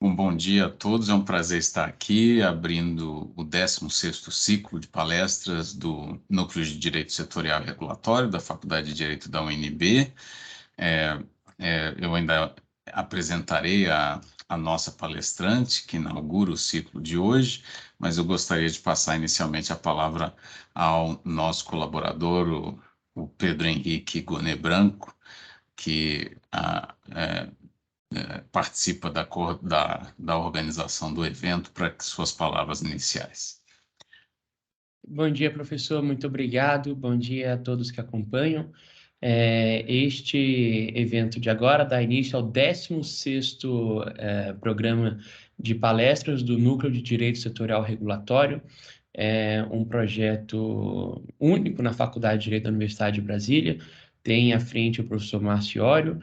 Bom dia a todos, é um prazer estar aqui abrindo o 16º ciclo de palestras do Núcleo de Direito Setorial e Regulatório da Faculdade de Direito da UNB. Eu ainda apresentarei a nossa palestrante, que inaugura o ciclo de hoje, mas eu gostaria de passar inicialmente a palavra ao nosso colaborador, o Pedro Henrique Gonê Branco, que participa da organização do evento, para suas palavras iniciais. Bom dia, professor, muito obrigado. Bom dia a todos que acompanham. Este evento de agora dá início ao 16º programa de palestras do Núcleo de Direito Setorial Regulatório. É um projeto único na Faculdade de Direito da Universidade de Brasília. Tem à frente o professor Márcio Iório,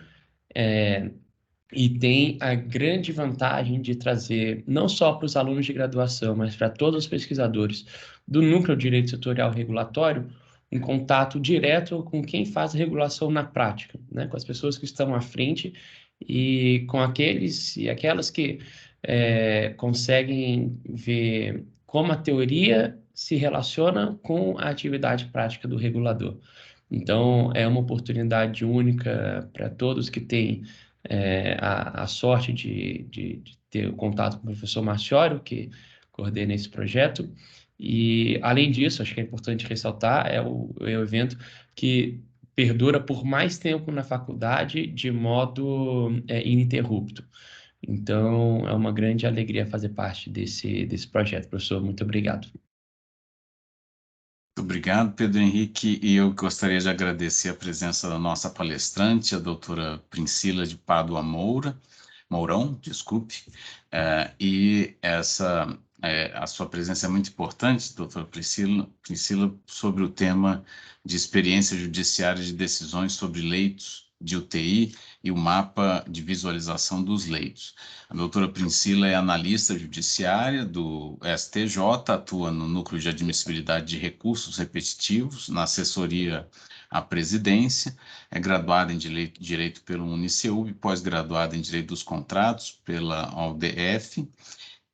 e tem a grande vantagem de trazer, não só para os alunos de graduação, mas para todos os pesquisadores do Núcleo de Direito Setorial Regulatório, um contato direto com quem faz a regulação na prática, né? Com as pessoas que estão à frente e com aqueles e aquelas que conseguem ver como a teoria se relaciona com a atividade prática do regulador. Então, é uma oportunidade única para todos que têm a sorte de ter o contato com o professor Marciório, que coordena esse projeto. E, além disso, acho que é importante ressaltar, é o evento que perdura por mais tempo na faculdade de modo ininterrupto. Então, é uma grande alegria fazer parte desse projeto. Professor, muito obrigado. Muito obrigado, Pedro Henrique, e eu gostaria de agradecer a presença da nossa palestrante, a doutora Priscila de Pádua Mourão, desculpe, a sua presença é muito importante, doutora Priscila, sobre o tema de experiência judiciária de decisões sobre leitos de UTI e o mapa de visualização dos leitos. A doutora Priscila é analista judiciária do STJ, atua no Núcleo de Admissibilidade de Recursos Repetitivos, na assessoria à presidência, é graduada em Direito pelo Uniceub, pós-graduada em Direito dos Contratos pela UDF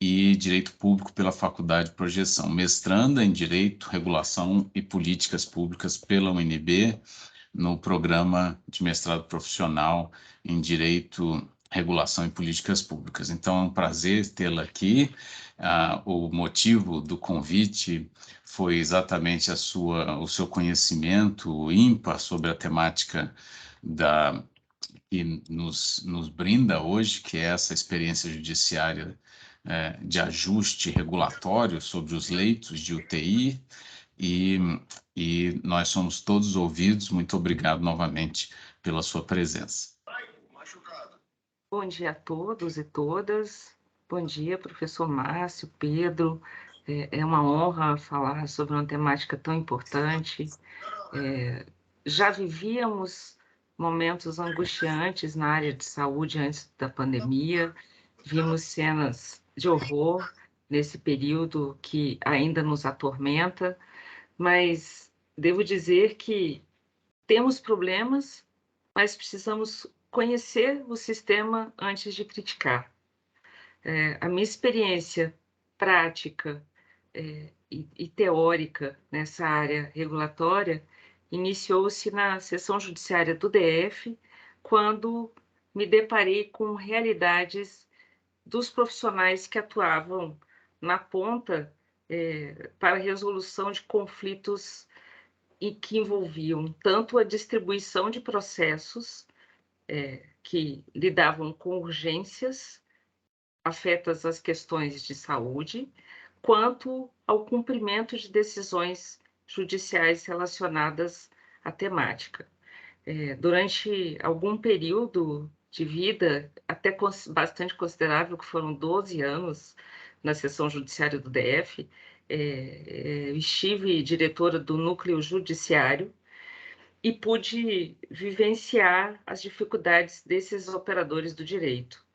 e Direito Público pela Faculdade de Projeção, mestranda em Direito, Regulação e Políticas Públicas pela UNB, no programa de mestrado profissional em Direito, Regulação e Políticas Públicas. Então, é um prazer tê-la aqui. O motivo do convite foi exatamente o seu conhecimento ímpar sobre a temática que nos brinda hoje, que é essa experiência judiciária de ajuste regulatório sobre os leitos de UTI, e, e nós somos todos ouvidos. Muito obrigado novamente pela sua presença. Bom dia a todos e todas. Bom dia, professor Márcio, Pedro. É uma honra falar sobre uma temática tão importante. Já vivíamos momentos angustiantes na área de saúde antes da pandemia. Vimos cenas de horror nesse período que ainda nos atormenta, mas devo dizer que temos problemas, mas precisamos conhecer o sistema antes de criticar. A minha experiência prática e teórica nessa área regulatória iniciou-se na seção judiciária do DF, quando me deparei com realidades dos profissionais que atuavam na ponta para a resolução de conflitos e que envolviam tanto a distribuição de processos que lidavam com urgências afetas às questões de saúde, quanto ao cumprimento de decisões judiciais relacionadas à temática. Durante algum período de vida, até bastante considerável, que foram 12 anos na seção judiciária do DF, estive diretora do núcleo judiciário e pude vivenciar as dificuldades desses operadores do direito.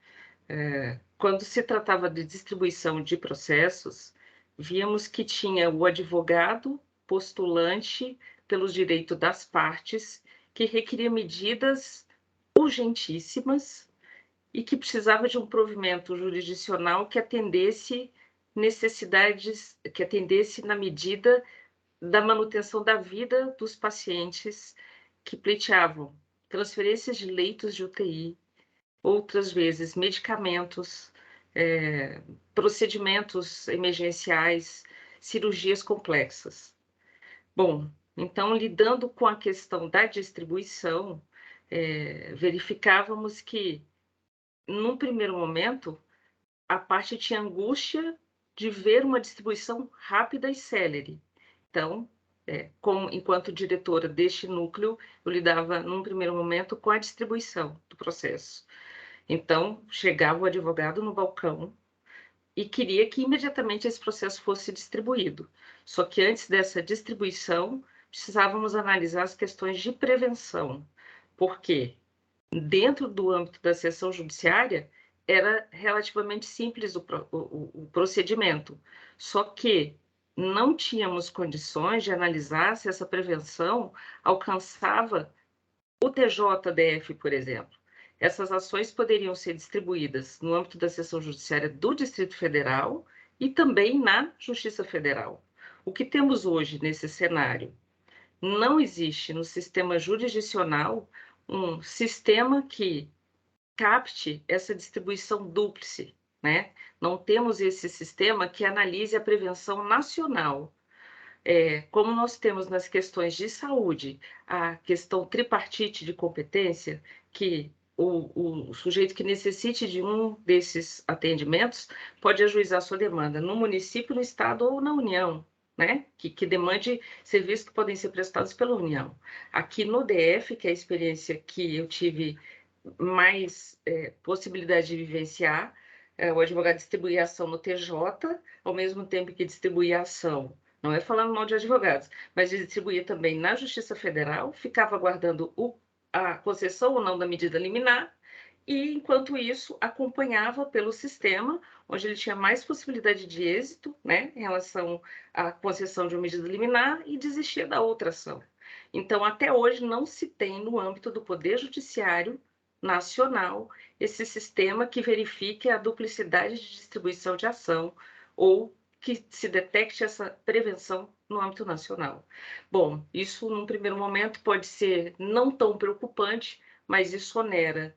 Quando se tratava de distribuição de processos, víamos que tinha o advogado postulante pelos direitos das partes, que requeria medidas urgentíssimas e que precisava de um provimento jurisdicional que atendesse necessidades, que atendesse na medida da manutenção da vida dos pacientes que pleiteavam transferências de leitos de UTI, outras vezes medicamentos, procedimentos emergenciais, cirurgias complexas. Bom, então, lidando com a questão da distribuição, verificávamos que, num primeiro momento, a parte tinha angústia de ver uma distribuição rápida e célere. Então, enquanto diretora deste núcleo, eu lidava, num primeiro momento, com a distribuição do processo. Então, chegava o advogado no balcão e queria que imediatamente esse processo fosse distribuído. Só que antes dessa distribuição, precisávamos analisar as questões de prevenção, porque dentro do âmbito da sessão judiciária era relativamente simples o procedimento, só que não tínhamos condições de analisar se essa prevenção alcançava o TJDF, por exemplo. Essas ações poderiam ser distribuídas no âmbito da sessão judiciária do Distrito Federal e também na Justiça Federal. O que temos hoje nesse cenário? Não existe no sistema jurisdicional um sistema que capte essa distribuição dúplice, né? Não temos esse sistema que analise a prevenção nacional. Como nós temos nas questões de saúde a questão tripartite de competência, que o sujeito que necessite de um desses atendimentos pode ajuizar sua demanda no município, no estado ou na União, né? Que demande serviços que podem ser prestados pela União. Aqui no DF, que é a experiência que eu tive mais possibilidade de vivenciar, o advogado distribuía a ação no TJ, ao mesmo tempo que distribuía a ação, não é falando mal de advogados, mas distribuía também na Justiça Federal, ficava aguardando a concessão ou não da medida liminar, e, enquanto isso, acompanhava pelo sistema, onde ele tinha mais possibilidade de êxito, né, em relação à concessão de uma medida liminar, e desistia da outra ação. Então, até hoje, não se tem, no âmbito do Poder Judiciário Nacional, esse sistema que verifique a duplicidade de distribuição de ação ou que se detecte essa prevenção no âmbito nacional. Bom, isso, num primeiro momento, pode ser não tão preocupante, mas isso onera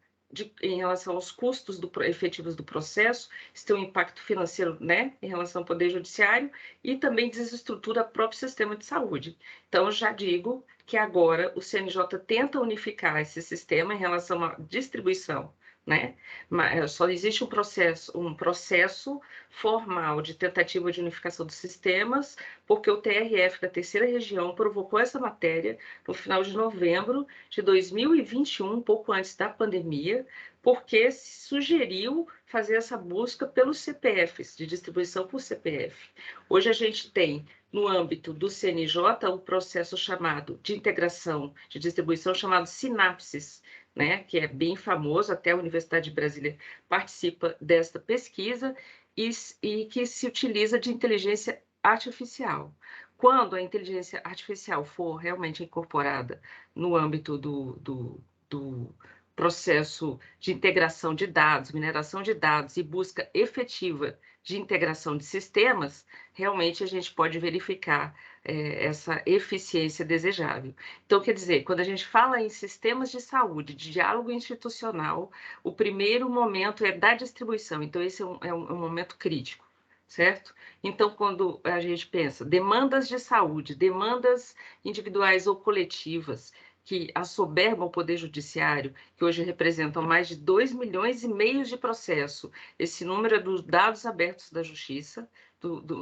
em relação aos custos efetivos do processo, isso tem um impacto financeiro, né, em relação ao Poder Judiciário, e também desestrutura o próprio sistema de saúde. Então, eu já digo que agora o CNJ tenta unificar esse sistema em relação à distribuição, né? Mas só existe um processo formal de tentativa de unificação dos sistemas, porque o TRF da Terceira Região provocou essa matéria no final de novembro de 2021, pouco antes da pandemia, porque se sugeriu fazer essa busca pelos CPFs, de distribuição por CPF. Hoje a gente tem, no âmbito do CNJ, o processo chamado de integração de distribuição, chamado Sinapses, né, que é bem famoso, até a Universidade de Brasília participa desta pesquisa, e que se utiliza de inteligência artificial. Quando a inteligência artificial for realmente incorporada no âmbito do processo de integração de dados, mineração de dados e busca efetiva de integração de sistemas, realmente a gente pode verificar essa eficiência desejável. Então, quer dizer, quando a gente fala em sistemas de saúde, de diálogo institucional, o primeiro momento é da distribuição. Então, esse é um momento crítico, certo? Então, quando a gente pensa demandas de saúde, demandas individuais ou coletivas, que assoberbam o Poder Judiciário, que hoje representam mais de 2,5 milhões de processos. Esse número é dos dados abertos da Justiça,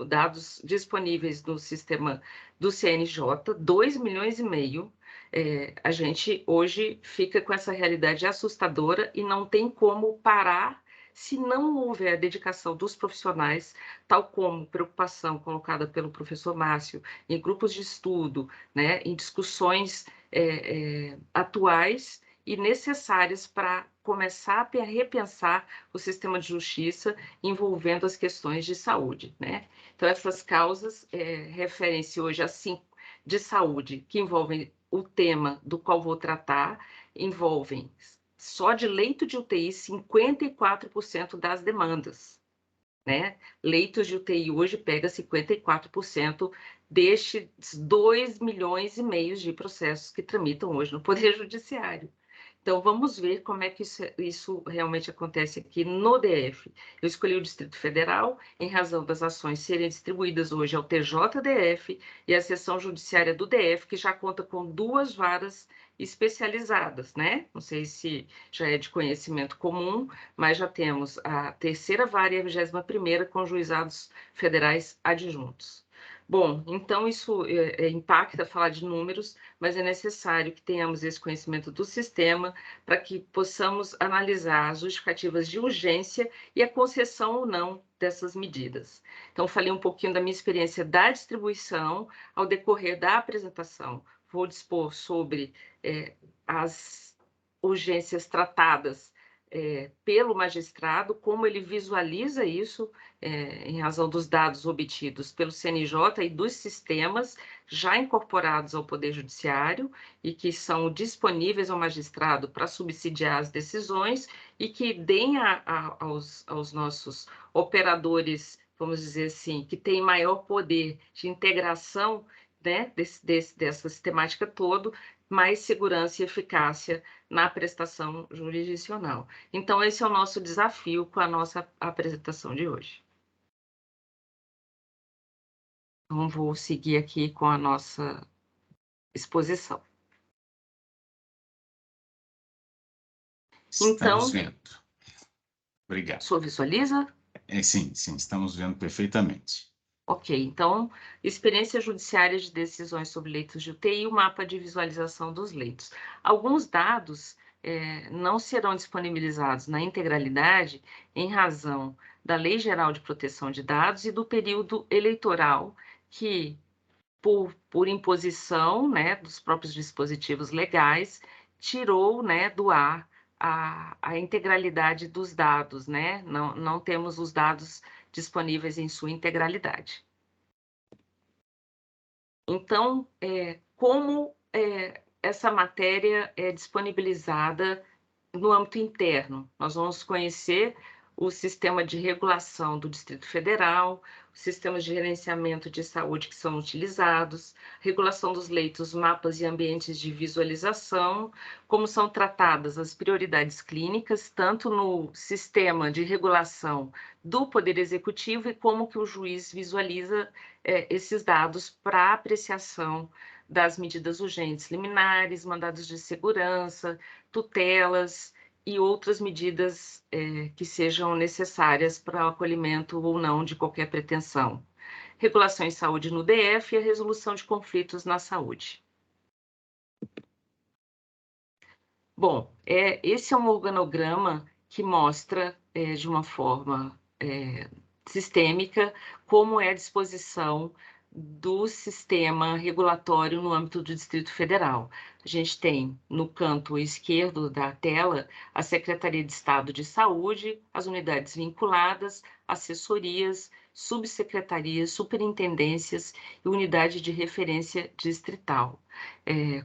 dados disponíveis no sistema do CNJ, 2,5 milhões. A gente hoje fica com essa realidade assustadora e não tem como parar se não houver a dedicação dos profissionais, tal como preocupação colocada pelo professor Márcio, em grupos de estudo, né, em discussões atuais e necessárias para começar a repensar o sistema de justiça envolvendo as questões de saúde, né? Então, essas causas referem-se hoje a 5 de saúde, que envolvem o tema do qual vou tratar, envolvem só de leito de UTI, 54% das demandas, né? Leitos de UTI hoje pega 54% destes 2,5 milhões de processos que tramitam hoje no Poder Judiciário. Então, vamos ver como é que isso realmente acontece aqui no DF. Eu escolhi o Distrito Federal em razão das ações serem distribuídas hoje ao TJDF e à Seção Judiciária do DF, que já conta com 2 varas especializadas, né? Não sei se já é de conhecimento comum, mas já temos a 3ª vara e a 21ª com juizados federais adjuntos. Bom, então isso impacta falar de números, mas é necessário que tenhamos esse conhecimento do sistema para que possamos analisar as justificativas de urgência e a concessão ou não dessas medidas. Então, falei um pouquinho da minha experiência da distribuição ao decorrer da apresentação. Vou dispor sobre as urgências tratadas pelo magistrado, como ele visualiza isso em razão dos dados obtidos pelo CNJ e dos sistemas já incorporados ao Poder Judiciário e que são disponíveis ao magistrado para subsidiar as decisões e que deem aos nossos operadores, vamos dizer assim, que têm maior poder de integração, né, dessa sistemática toda, mais segurança e eficácia na prestação jurisdicional. Então, esse é o nosso desafio com a nossa apresentação de hoje. Então, vou seguir aqui com a nossa exposição. Estamos vendo. Obrigado. O senhor visualiza? Sim, estamos vendo perfeitamente. Ok, então, experiência judiciária de decisões sobre leitos de UTI e o mapa de visualização dos leitos. Alguns dados não serão disponibilizados na integralidade em razão da Lei Geral de Proteção de Dados e do período eleitoral que, por imposição, né, dos próprios dispositivos legais, tirou, né, do ar a integralidade dos dados, né? Não temos os dados disponíveis em sua integralidade. Então, como essa matéria é disponibilizada no âmbito interno? Nós vamos conhecer o sistema de regulação do Distrito Federal, os sistemas de gerenciamento de saúde que são utilizados, regulação dos leitos, mapas e ambientes de visualização, como são tratadas as prioridades clínicas, tanto no sistema de regulação do Poder Executivo e como que o juiz visualiza esses dados para apreciação das medidas urgentes liminares, mandados de segurança, tutelas, e outras medidas que sejam necessárias para o acolhimento ou não de qualquer pretensão. Regulação em saúde no DF e a resolução de conflitos na saúde. Bom, esse é um organograma que mostra de uma forma sistêmica como é a disposição do sistema regulatório no âmbito do Distrito Federal. A gente tem, no canto esquerdo da tela, a Secretaria de Estado de Saúde, as unidades vinculadas, assessorias, subsecretarias, superintendências e unidade de referência distrital.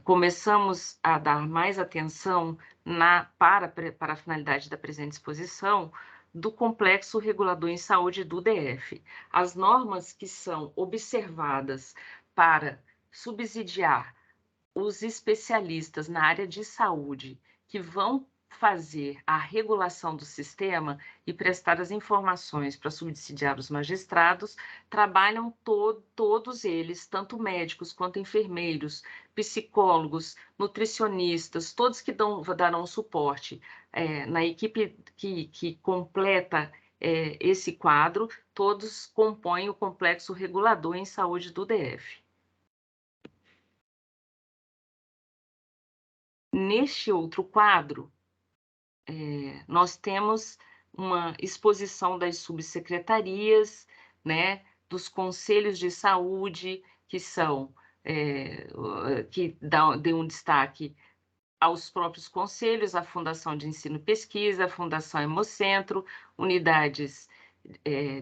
Começamos a dar mais atenção para a finalidade da presente exposição do complexo regulador em saúde do DF. As normas que são observadas para subsidiar os especialistas na área de saúde que vão fazer a regulação do sistema e prestar as informações para subsidiar os magistrados, trabalham todos eles, tanto médicos quanto enfermeiros, psicólogos, nutricionistas, todos que darão suporte na equipe que completa esse quadro, todos compõem o complexo regulador em saúde do DF. Neste outro quadro, nós temos uma exposição das subsecretarias, né, dos conselhos de saúde, que são, que dão um destaque aos próprios conselhos, a Fundação de Ensino e Pesquisa, a Fundação Hemocentro, unidades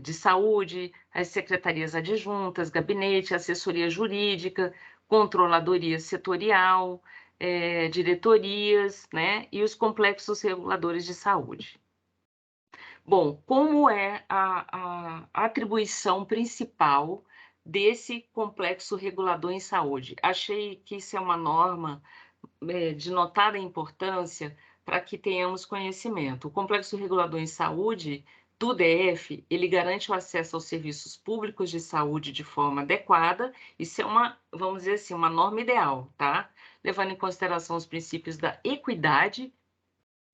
de saúde, as secretarias adjuntas, gabinete, assessoria jurídica, controladoria setorial, diretorias, né, e os complexos reguladores de saúde. Bom, como é a atribuição principal desse complexo regulador em saúde? Achei que isso é uma norma de notada importância para que tenhamos conhecimento. O complexo regulador em saúde do DF, ele garante o acesso aos serviços públicos de saúde de forma adequada. Isso é uma, vamos dizer assim, uma norma ideal, tá? Levando em consideração os princípios da equidade,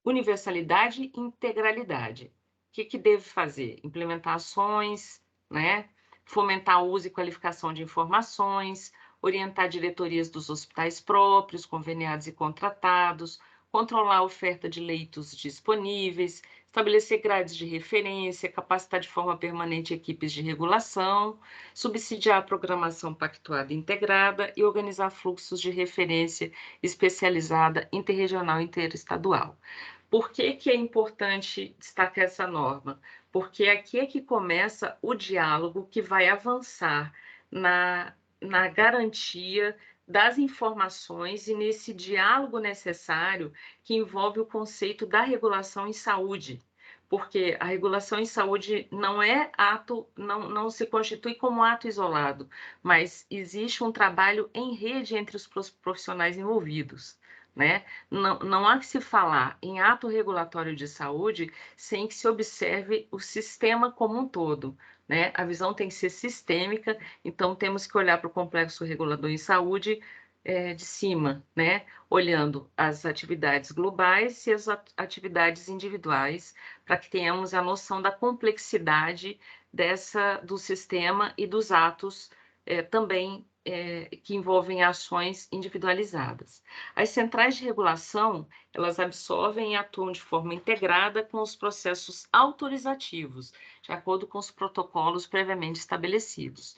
universalidade e integralidade. O que deve fazer? Implementar ações, né? Fomentar o uso e qualificação de informações, orientar diretorias dos hospitais próprios, conveniados e contratados, controlar a oferta de leitos disponíveis, estabelecer grades de referência, capacitar de forma permanente equipes de regulação, subsidiar a programação pactuada e integrada e organizar fluxos de referência especializada interregional e interestadual. Por que é importante destacar essa norma? Porque aqui é que começa o diálogo que vai avançar na garantia das informações e nesse diálogo necessário que envolve o conceito da regulação em saúde. Porque a regulação em saúde não é ato, não se constitui como ato isolado, mas existe um trabalho em rede entre os profissionais envolvidos. Né? Não há que se falar em ato regulatório de saúde sem que se observe o sistema como um todo. Né? A visão tem que ser sistêmica, então temos que olhar para o complexo regulador em saúde de cima, né? Olhando as atividades globais e as atividades individuais, para que tenhamos a noção da complexidade do sistema e dos atos também que envolvem ações individualizadas. As centrais de regulação, elas absorvem e atuam de forma integrada com os processos autorizativos, de acordo com os protocolos previamente estabelecidos.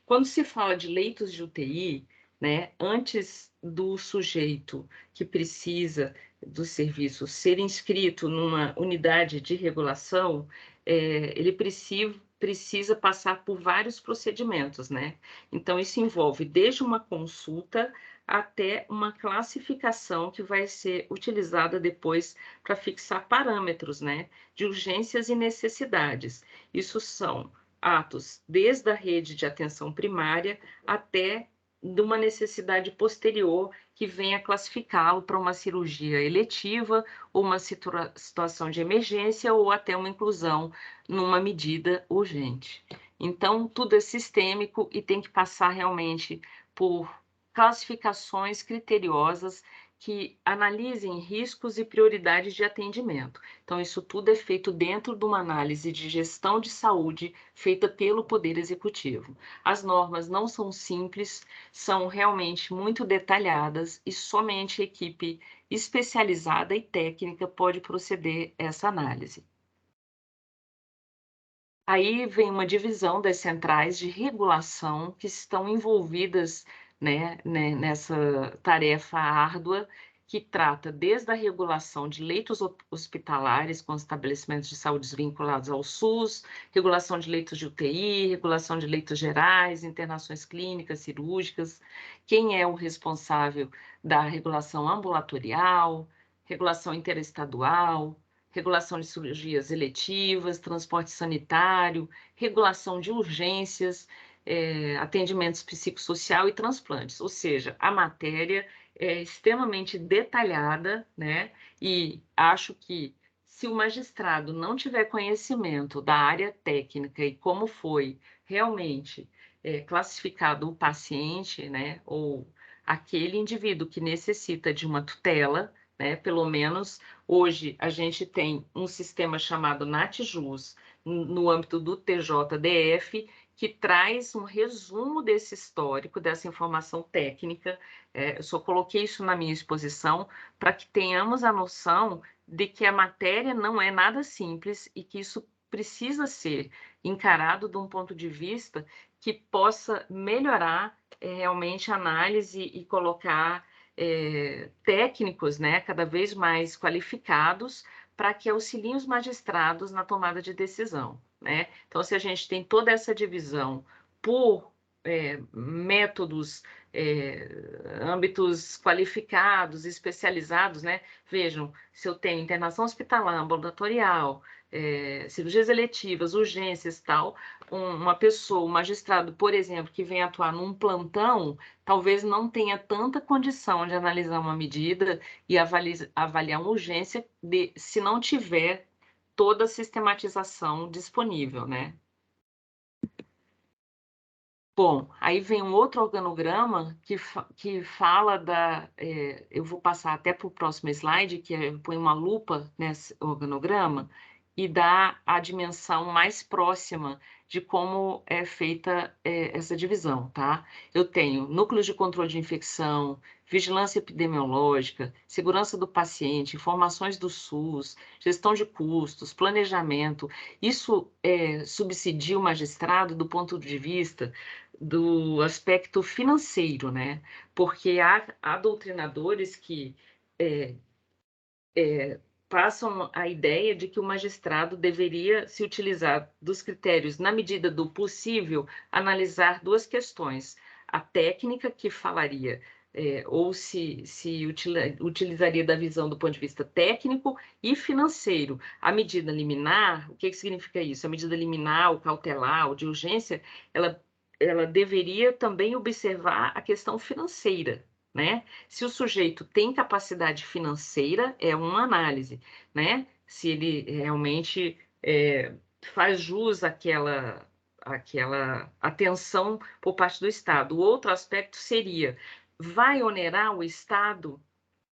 Quando se fala de leitos de UTI, né, antes do sujeito que precisa do serviço ser inscrito numa unidade de regulação, ele precisa passar por vários procedimentos, né? Então, isso envolve desde uma consulta até uma classificação que vai ser utilizada depois para fixar parâmetros, né, de urgências e necessidades. Isso são atos desde a rede de atenção primária até de uma necessidade posterior que venha classificá-lo para uma cirurgia eletiva, ou uma situação de emergência, ou até uma inclusão numa medida urgente. Então, tudo é sistêmico e tem que passar realmente por classificações criteriosas que analisem riscos e prioridades de atendimento. Então, isso tudo é feito dentro de uma análise de gestão de saúde feita pelo Poder Executivo. As normas não são simples, são realmente muito detalhadas e somente a equipe especializada e técnica pode proceder essa análise. Aí vem uma divisão das centrais de regulação que estão envolvidas, né, nessa tarefa árdua que trata desde a regulação de leitos hospitalares com estabelecimentos de saúde vinculados ao SUS, regulação de leitos de UTI, regulação de leitos gerais, internações clínicas, cirúrgicas, quem é o responsável da regulação ambulatorial, regulação interestadual, regulação de cirurgias eletivas, transporte sanitário, regulação de urgências, atendimentos psicossocial e transplantes. Ou seja, a matéria é extremamente detalhada, né? E acho que se o magistrado não tiver conhecimento da área técnica e como foi realmente classificado o paciente, né? Ou aquele indivíduo que necessita de uma tutela, né? Pelo menos hoje a gente tem um sistema chamado NATJUS, no âmbito do TJDF, que traz um resumo desse histórico, dessa informação técnica. Eu só coloquei isso na minha exposição para que tenhamos a noção de que a matéria não é nada simples e que isso precisa ser encarado de um ponto de vista que possa melhorar realmente a análise e colocar técnicos, né, cada vez mais qualificados para que auxiliem os magistrados na tomada de decisão, né? Então, se a gente tem toda essa divisão por métodos, âmbitos qualificados, especializados, né? Vejam, se eu tenho internação hospitalar, ambulatorial, cirurgias eletivas, urgências e tal, uma pessoa, um magistrado, por exemplo, que vem atuar num plantão, talvez não tenha tanta condição de analisar uma medida e avaliar uma urgência se não tiver toda a sistematização disponível, né? Bom, aí vem um outro organograma que fala da... eu vou passar até para o próximo slide, que põe uma lupa nesse organograma e dá a dimensão mais próxima de como é feita essa divisão, tá? Eu tenho núcleos de controle de infecção, vigilância epidemiológica, segurança do paciente, informações do SUS, gestão de custos, planejamento. Isso subsidia o magistrado do ponto de vista do aspecto financeiro, né? Porque há doutrinadores que passam a ideia de que o magistrado deveria se utilizar dos critérios, na medida do possível, analisar duas questões. A técnica, que falaria, ou se utilizaria da visão do ponto de vista técnico e financeiro. A medida liminar, o que significa isso? A medida liminar, ou cautelar, ou de urgência, ela deveria também observar a questão financeira, né? Se o sujeito tem capacidade financeira, é uma análise, né? Se ele realmente faz jus àquela atenção por parte do Estado. O outro aspecto seria, vai onerar o Estado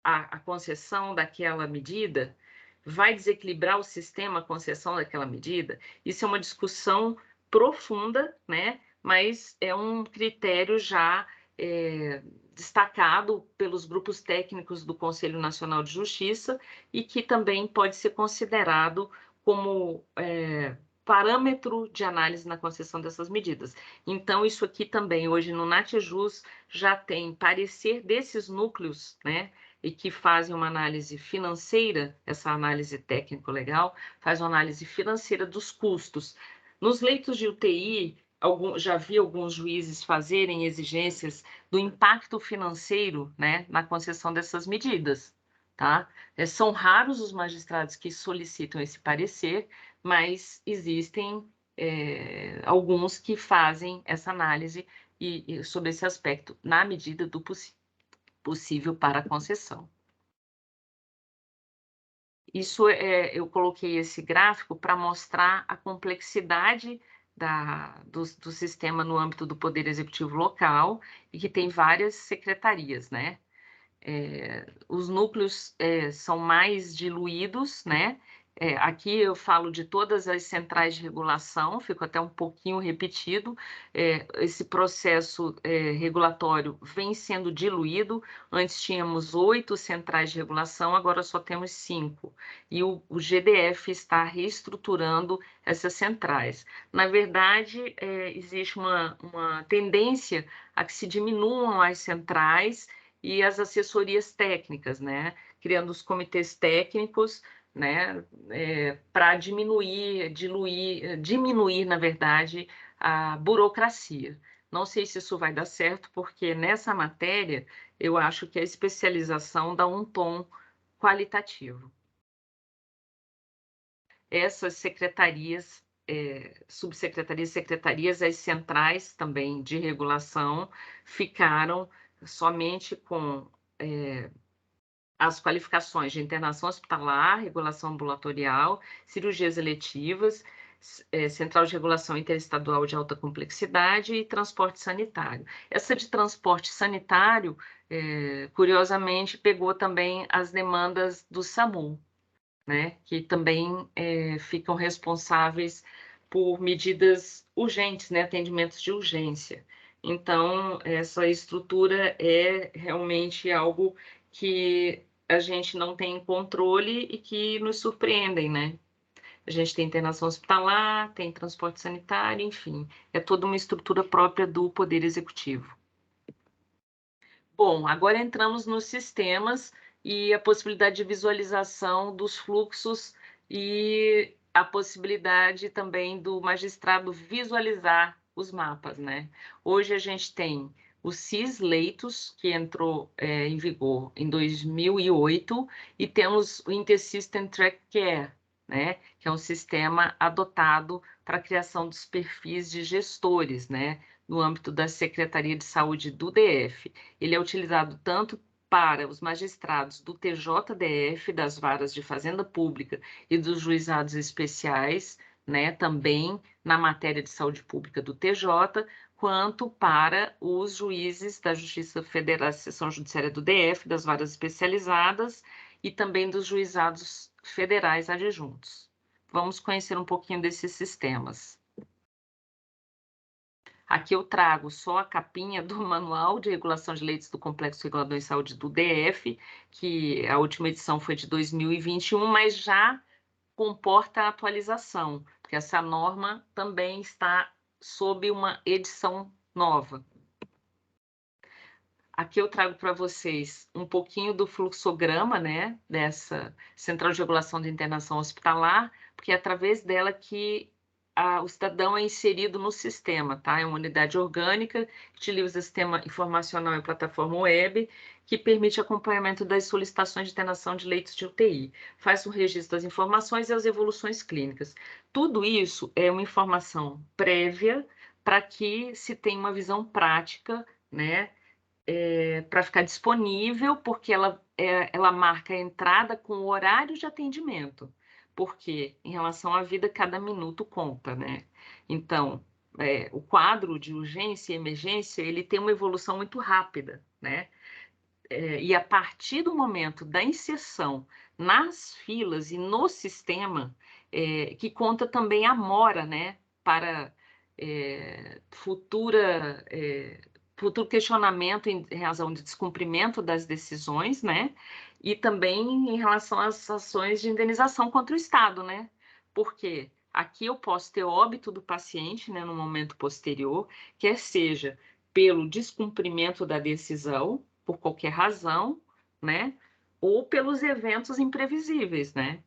a concessão daquela medida? Vai desequilibrar o sistema a concessão daquela medida? Isso é uma discussão profunda, né? Mas é um critério já destacado pelos grupos técnicos do Conselho Nacional de Justiça e que também pode ser considerado como parâmetro de análise na concessão dessas medidas. Então, isso aqui também, hoje no NatJus, já tem parecer desses núcleos, né, e que fazem uma análise financeira, essa análise técnico-legal, faz uma análise financeira dos custos. Nos leitos de UTI, já vi alguns juízes fazerem exigências do impacto financeiro, né, na concessão dessas medidas, tá? São raros os magistrados que solicitam esse parecer, mas existem alguns que fazem essa análise sobre esse aspecto, na medida do possível para a concessão. Isso eu coloquei esse gráfico para mostrar a complexidade do sistema no âmbito do Poder Executivo local e que tem várias secretarias, né? Os núcleos são mais diluídos, né? Aqui eu falo de todas as centrais de regulação, fico até um pouquinho repetido, esse processo regulatório vem sendo diluído, antes tínhamos 8 centrais de regulação, agora só temos 5, e o GDF está reestruturando essas centrais. Na verdade, existe uma tendência a que se diminuam as centrais e as assessorias técnicas, né? Criando os comitês técnicos, né? Para diminuir, na verdade, a burocracia. Não sei se isso vai dar certo, porque nessa matéria eu acho que a especialização dá um tom qualitativo. Essas secretarias, subsecretarias, secretarias, as centrais também de regulação ficaram somente com as qualificações de internação hospitalar, regulação ambulatorial, cirurgias eletivas, central de regulação interestadual de alta complexidade e transporte sanitário. Essa de transporte sanitário, curiosamente, pegou também as demandas do SAMU, né, que também ficam responsáveis por medidas urgentes, né, atendimentos de urgência. Então, essa estrutura é realmente algo que a gente não tem controle e que nos surpreendem, né? A gente tem internação hospitalar, tem transporte sanitário, enfim, é toda uma estrutura própria do Poder Executivo. Bom, agora entramos nos sistemas e a possibilidade de visualização dos fluxos e a possibilidade também do magistrado visualizar os mapas, né? Hoje a gente tem o SIS Leitos, que entrou em vigor em 2008, e temos o Intersystem Track Care, né? Que é um sistema adotado para a criação dos perfis de gestores, né? No âmbito da Secretaria de Saúde do DF. Ele é utilizado tanto para os magistrados do TJDF, das varas de Fazenda Pública e dos juizados especiais, né? Também na matéria de saúde pública do TJ, quanto para os juízes da Justiça Federal, Seção Judiciária do DF, das varas especializadas e também dos juizados federais adjuntos. Vamos conhecer um pouquinho desses sistemas. Aqui eu trago só a capinha do Manual de Regulação de Leitos do Complexo Regulador em Saúde do DF, que a última edição foi de 2021, mas já comporta a atualização, porque essa norma também está sob uma edição nova. Aqui eu trago para vocês um pouquinho do fluxograma, né, dessa Central de Regulação de Internação Hospitalar, porque é através dela que o cidadão é inserido no sistema, tá? É uma unidade orgânica que utiliza o sistema informacional e plataforma web, que permite acompanhamento das solicitações de internação de leitos de UTI, faz o registro das informações e as evoluções clínicas. Tudo isso é uma informação prévia para que se tenha uma visão prática, né, para ficar disponível, porque ela marca a entrada com o horário de atendimento, porque em relação à vida, cada minuto conta, né? Então, o quadro de urgência e emergência, ele tem uma evolução muito rápida, né? E a partir do momento da inserção nas filas e no sistema, que conta também a mora, né? Para futuro questionamento em razão de descumprimento das decisões, né? E também em relação às ações de indenização contra o Estado, né? Porque aqui eu posso ter óbito do paciente, né, no momento posterior, quer seja pelo descumprimento da decisão, por qualquer razão, né? Ou pelos eventos imprevisíveis, né?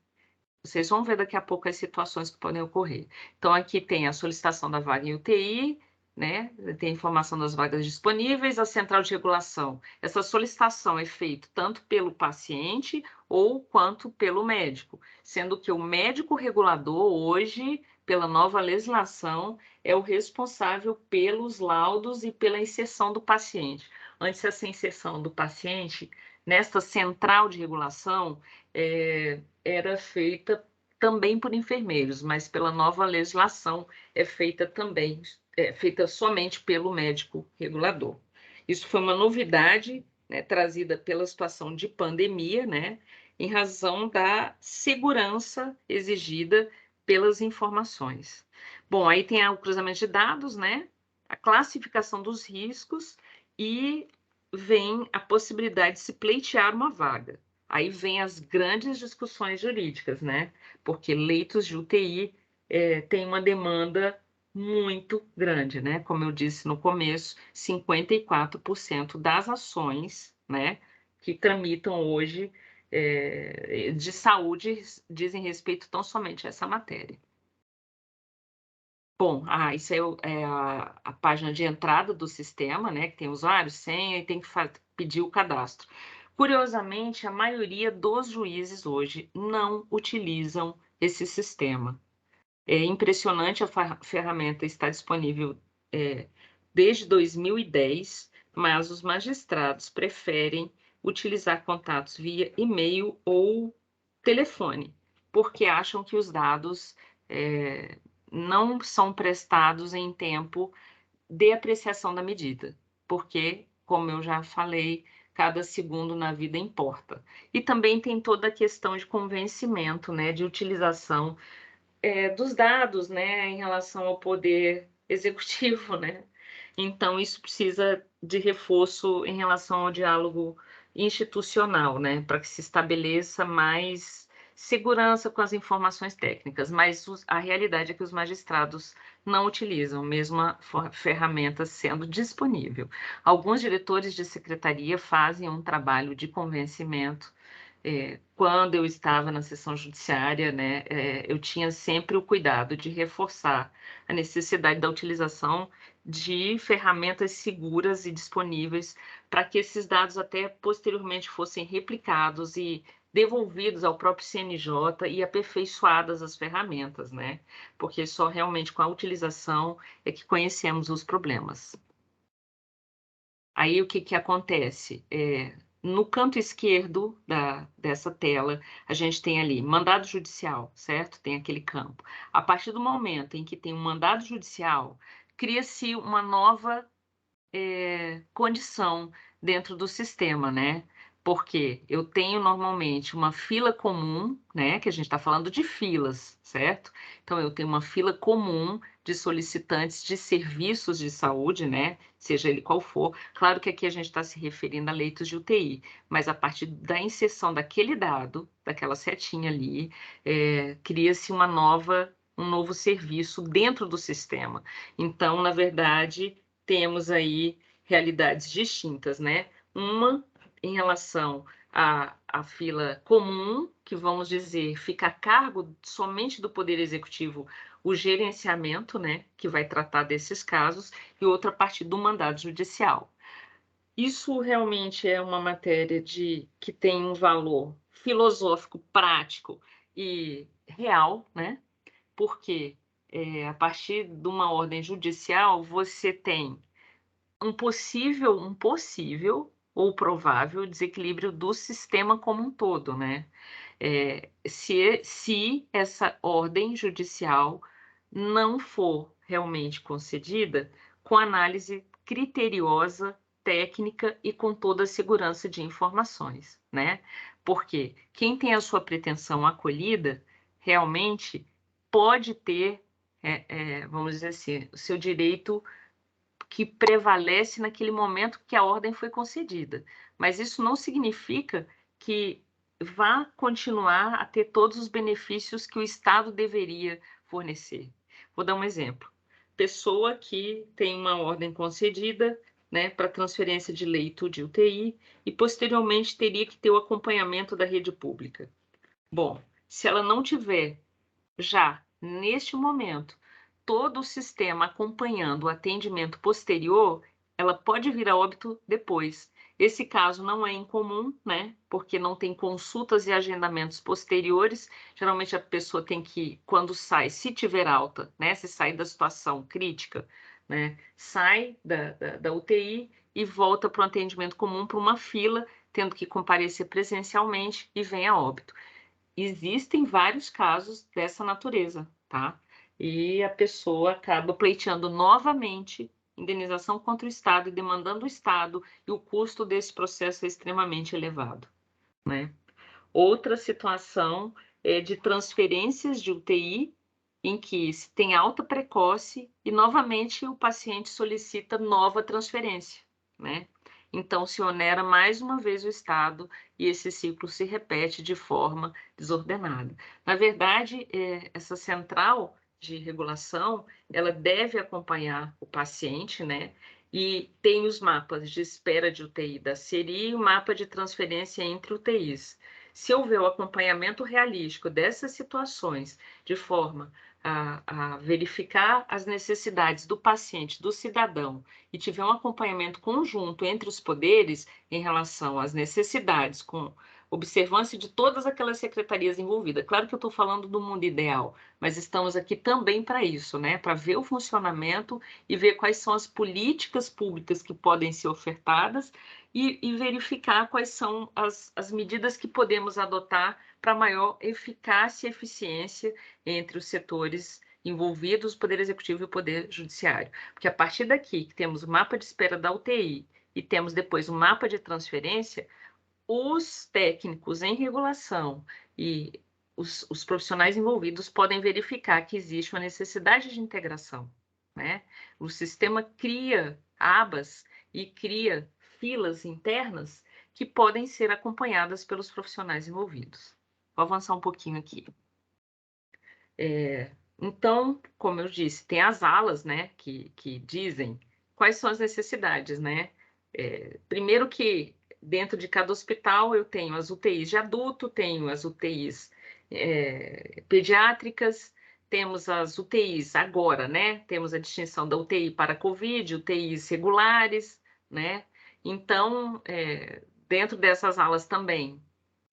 Vocês vão ver daqui a pouco as situações que podem ocorrer. Então, aqui tem a solicitação da vaga em UTI, né? Tem a informação das vagas disponíveis, a central de regulação. Essa solicitação é feita tanto pelo paciente ou quanto pelo médico, sendo que o médico regulador, hoje, pela nova legislação, é o responsável pelos laudos e pela inserção do paciente. Antes dessa inserção do paciente, nesta central de regulação, era feita também por enfermeiros, mas pela nova legislação é feita também, feita somente pelo médico regulador. Isso foi uma novidade, né, trazida pela situação de pandemia, né, em razão da segurança exigida pelas informações. Bom, aí tem o cruzamento de dados, né, a classificação dos riscos e vem a possibilidade de se pleitear uma vaga. Aí vem as grandes discussões jurídicas, né? Porque leitos de UTI têm uma demanda muito grande, né? Como eu disse no começo, 54% das ações, né, que tramitam hoje de saúde dizem respeito tão somente a essa matéria. Bom, isso aí é a página de entrada do sistema, né? Que tem usuário, senha e tem que pedir o cadastro. Curiosamente, a maioria dos juízes hoje não utilizam esse sistema. É impressionante, a ferramenta está disponível desde 2010, mas os magistrados preferem utilizar contatos via e-mail ou telefone, porque acham que os dados não são prestados em tempo de apreciação da medida, porque, como eu já falei, cada segundo na vida importa. E também tem toda a questão de convencimento, né, de utilização dos dados, né, em relação ao poder executivo, né? Então, isso precisa de reforço em relação ao diálogo institucional, né, para que se estabeleça mais segurança com as informações técnicas, mas a realidade é que os magistrados não utilizam, mesmo a ferramenta sendo disponível. Alguns diretores de secretaria fazem um trabalho de convencimento quando eu estava na sessão judiciária, né, eu tinha sempre o cuidado de reforçar a necessidade da utilização de ferramentas seguras e disponíveis para que esses dados até posteriormente fossem replicados e devolvidos ao próprio CNJ e aperfeiçoadas as ferramentas, né? Porque só realmente com a utilização é que conhecemos os problemas. Aí o que acontece? No canto esquerdo dessa tela, a gente tem ali mandado judicial, certo? Tem aquele campo. A partir do momento em que tem um mandado judicial, cria-se uma nova condição dentro do sistema, né? Porque eu tenho normalmente uma fila comum, né? Que a gente está falando de filas, certo? Então, eu tenho uma fila comum de solicitantes de serviços de saúde, né? Seja ele qual for. Claro que aqui a gente está se referindo a leitos de UTI, mas a partir da inserção daquele dado, daquela setinha ali, cria-se um novo serviço dentro do sistema. Então, na verdade, temos aí realidades distintas, né? Uma em relação à fila comum, que vamos dizer, fica a cargo somente do Poder Executivo o gerenciamento, né, que vai tratar desses casos, e outra a partir do mandado judicial. Isso realmente é uma matéria que tem um valor filosófico, prático e real, né? Porque a partir de uma ordem judicial, você tem um possível ou provável desequilíbrio do sistema como um todo, né? Se essa ordem judicial não for realmente concedida com análise criteriosa, técnica e com toda a segurança de informações, né? Porque quem tem a sua pretensão acolhida realmente pode ter, vamos dizer assim, o seu direito que prevalece naquele momento que a ordem foi concedida. Mas isso não significa que vá continuar a ter todos os benefícios que o Estado deveria fornecer. Vou dar um exemplo. Pessoa que tem uma ordem concedida, né, para transferência de leito de UTI e posteriormente teria que ter o acompanhamento da rede pública. Bom, se ela não tiver já neste momento todo o sistema acompanhando o atendimento posterior, ela pode vir a óbito depois. Esse caso não é incomum, né? Porque não tem consultas e agendamentos posteriores. Geralmente a pessoa tem que, quando sai, se tiver alta, né? Se sai da situação crítica, né? Sai da UTI e volta para o atendimento comum, para uma fila, tendo que comparecer presencialmente e vem a óbito. Existem vários casos dessa natureza, tá? E a pessoa acaba pleiteando novamente indenização contra o Estado e demandando o Estado, e o custo desse processo é extremamente elevado, né? Outra situação é de transferências de UTI, em que se tem alta precoce e novamente o paciente solicita nova transferência, né? Então, se onera mais uma vez o Estado e esse ciclo se repete de forma desordenada. Na verdade, essa central de regulação, ela deve acompanhar o paciente, né? E tem os mapas de espera de UTI da SERI e o mapa de transferência entre UTIs. Se houver o acompanhamento realístico dessas situações, de forma a verificar as necessidades do paciente, do cidadão, e tiver um acompanhamento conjunto entre os poderes em relação às necessidades, com observância de todas aquelas secretarias envolvidas. Claro que eu estou falando do mundo ideal, mas estamos aqui também para isso, né? Para ver o funcionamento e ver quais são as políticas públicas que podem ser ofertadas e verificar quais são as medidas que podemos adotar para maior eficácia e eficiência entre os setores envolvidos, o Poder Executivo e o Poder Judiciário. Porque a partir daqui, que temos o mapa de espera da UTI e temos depois o mapa de transferência, os técnicos em regulação e os profissionais envolvidos podem verificar que existe uma necessidade de integração, né? O sistema cria abas e cria filas internas que podem ser acompanhadas pelos profissionais envolvidos. Vou avançar um pouquinho aqui. Então, como eu disse, tem as alas, né, que dizem quais são as necessidades, né? Primeiro que dentro de cada hospital eu tenho as UTIs de adulto, tenho as UTIs pediátricas, temos as UTIs agora, né? Temos a distinção da UTI para COVID, UTIs regulares, né? Então, dentro dessas alas também,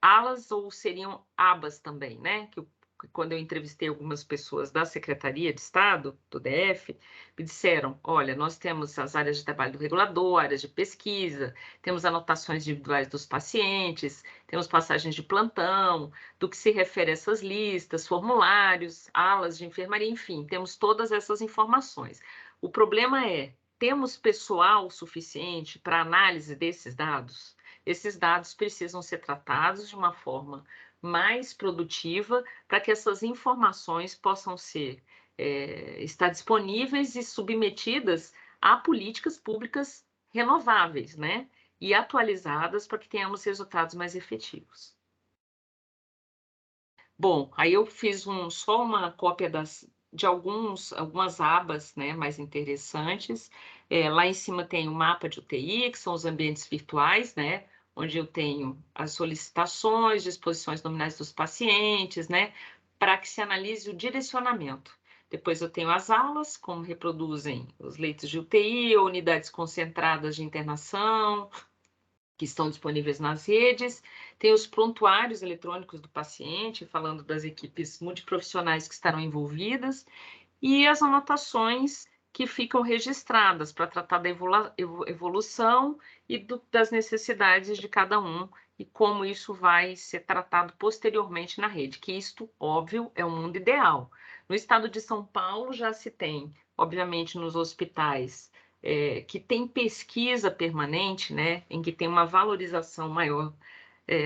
alas ou seriam abas também, né? Que quando eu entrevistei algumas pessoas da Secretaria de Estado, do DF, me disseram, olha, nós temos as áreas de trabalho do regulador, áreas de pesquisa, temos anotações individuais dos pacientes, temos passagens de plantão, do que se refere a essas listas, formulários, alas de enfermaria, enfim, temos todas essas informações. O problema é, temos pessoal suficiente para análise desses dados? Esses dados precisam ser tratados de uma forma mais produtiva para que essas informações possam estar disponíveis e submetidas a políticas públicas renováveis, né? E atualizadas para que tenhamos resultados mais efetivos. Bom, aí eu fiz só uma cópia de algumas abas, né, mais interessantes. Lá em cima tem o mapa de UTI, que são os ambientes virtuais, né, onde eu tenho as solicitações, disposições nominais dos pacientes, né, para que se analise o direcionamento. Depois eu tenho as alas, como reproduzem os leitos de UTI ou unidades concentradas de internação, que estão disponíveis nas redes, tem os prontuários eletrônicos do paciente, falando das equipes multiprofissionais que estarão envolvidas, e as anotações que ficam registradas para tratar da evolução e das necessidades de cada um e como isso vai ser tratado posteriormente na rede, que isto, óbvio, é um mundo ideal. No estado de São Paulo já se tem, obviamente, nos hospitais, que tem pesquisa permanente, né, em que tem uma valorização maior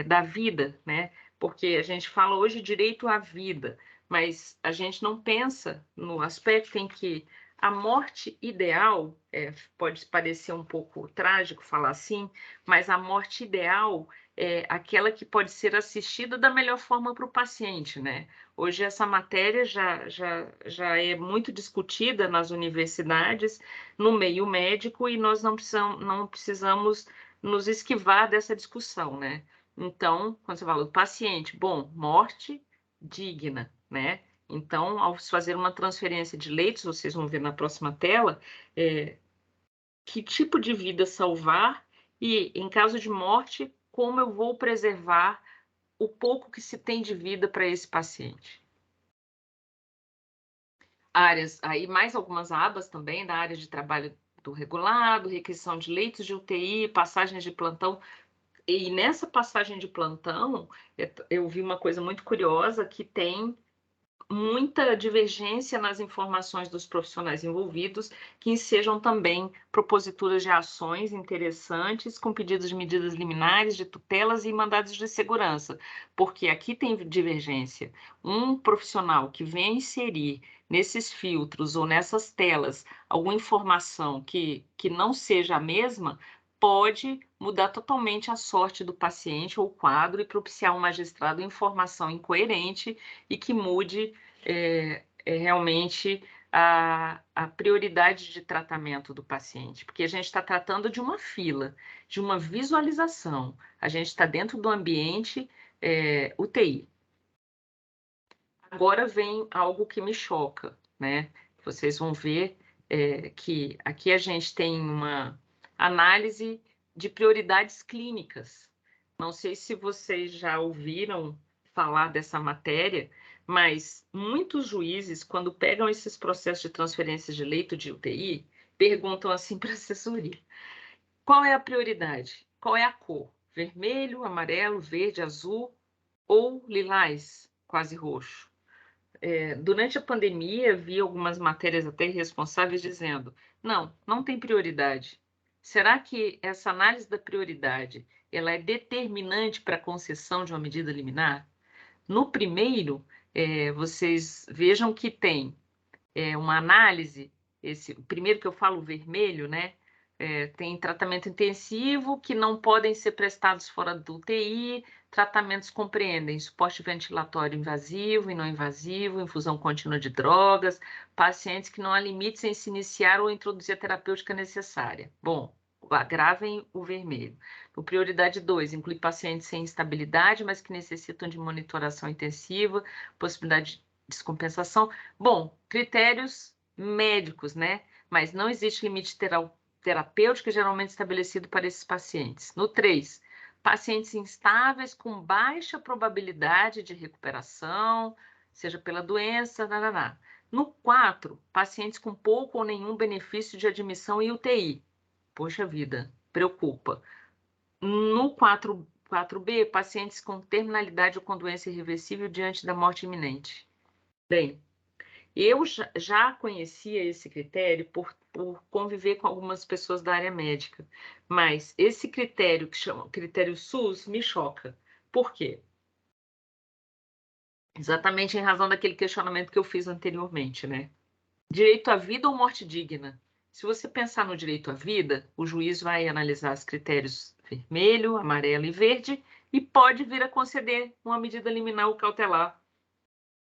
da vida, né, porque a gente fala hoje direito à vida, mas a gente não pensa no aspecto em que a morte ideal, pode parecer um pouco trágico falar assim, mas a morte ideal é aquela que pode ser assistida da melhor forma para o paciente, né? Hoje essa matéria já é muito discutida nas universidades, no meio médico, e nós não precisamos nos esquivar dessa discussão, né? Então, quando você fala do paciente, bom, morte digna, né? Então, ao fazer uma transferência de leitos, vocês vão ver na próxima tela, que tipo de vida salvar e, em caso de morte, como eu vou preservar o pouco que se tem de vida para esse paciente. Áreas, aí mais algumas abas também, da área de trabalho do regulado, requisição de leitos de UTI, passagens de plantão. E nessa passagem de plantão, eu vi uma coisa muito curiosa, que tem muita divergência nas informações dos profissionais envolvidos, que sejam também proposituras de ações interessantes, com pedidos de medidas liminares, de tutelas e mandados de segurança, porque aqui tem divergência. Um profissional que vem inserir nesses filtros ou nessas telas alguma informação que não seja a mesma, pode mudar totalmente a sorte do paciente ou o quadro e propiciar um magistrado informação incoerente e que mude realmente a prioridade de tratamento do paciente, porque a gente está tratando de uma fila, de uma visualização, a gente está dentro do ambiente UTI. Agora vem algo que me choca, né? Vocês vão ver que aqui a gente tem uma análise de prioridades clínicas. Não sei se vocês já ouviram falar dessa matéria, mas muitos juízes, quando pegam esses processos de transferência de leito de UTI, perguntam assim para a assessoria: qual é a prioridade? Qual é a cor? Vermelho, amarelo, verde, azul ou lilás, quase roxo? Durante a pandemia, vi algumas matérias até irresponsáveis dizendo: não tem prioridade. Será que essa análise da prioridade ela é determinante para a concessão de uma medida liminar? No primeiro, vocês vejam que tem uma análise, o primeiro que eu falo, vermelho, né? Tem tratamento intensivo que não podem ser prestados fora do UTI. Tratamentos compreendem suporte ventilatório invasivo e não invasivo, infusão contínua de drogas, pacientes que não há limites em se iniciar ou introduzir a terapêutica necessária. Bom, agravem o vermelho. O prioridade 2 inclui pacientes sem instabilidade, mas que necessitam de monitoração intensiva, possibilidade de descompensação. Bom, critérios médicos, né? Mas não existe limite terapêutico geralmente estabelecido para esses pacientes. No 3, pacientes instáveis com baixa probabilidade de recuperação, seja pela doença, nananá. No 4, pacientes com pouco ou nenhum benefício de admissão em UTI. Poxa vida, preocupa. No 4B, pacientes com terminalidade ou com doença irreversível diante da morte iminente. Bem, eu já conhecia esse critério por conviver com algumas pessoas da área médica, mas esse critério, que chama critério SUS, me choca. Por quê? Exatamente em razão daquele questionamento que eu fiz anteriormente, né? Direito à vida ou morte digna? Se você pensar no direito à vida, o juiz vai analisar os critérios vermelho, amarelo e verde e pode vir a conceder uma medida liminar ou cautelar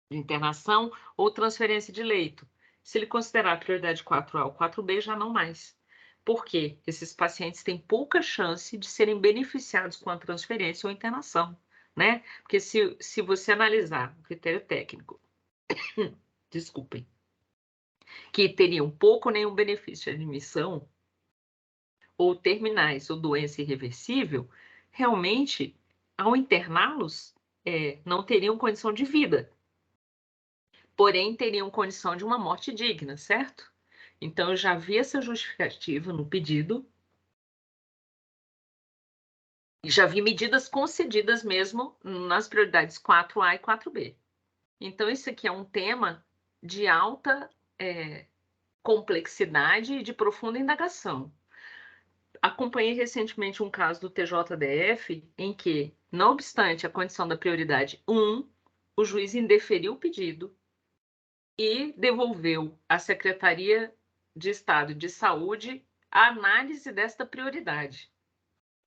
de internação ou transferência de leito. Se ele considerar a prioridade 4A ou 4B, já não mais. Por quê? Esses pacientes têm pouca chance de serem beneficiados com a transferência ou internação, né? Porque se você analisar o critério técnico, desculpem, que teriam pouco ou nenhum benefício de admissão, ou terminais, ou doença irreversível, realmente, ao interná-los, não teriam condição de vida. Porém, teriam condição de uma morte digna, certo? Então, eu já vi essa justificativa no pedido, e já vi medidas concedidas mesmo nas prioridades 4A e 4B. Então, isso aqui é um tema de alta complexidade e de profunda indagação. Acompanhei recentemente um caso do TJDF em que, não obstante a condição da prioridade 1, o juiz indeferiu o pedido e devolveu à Secretaria de Estado de Saúde a análise desta prioridade.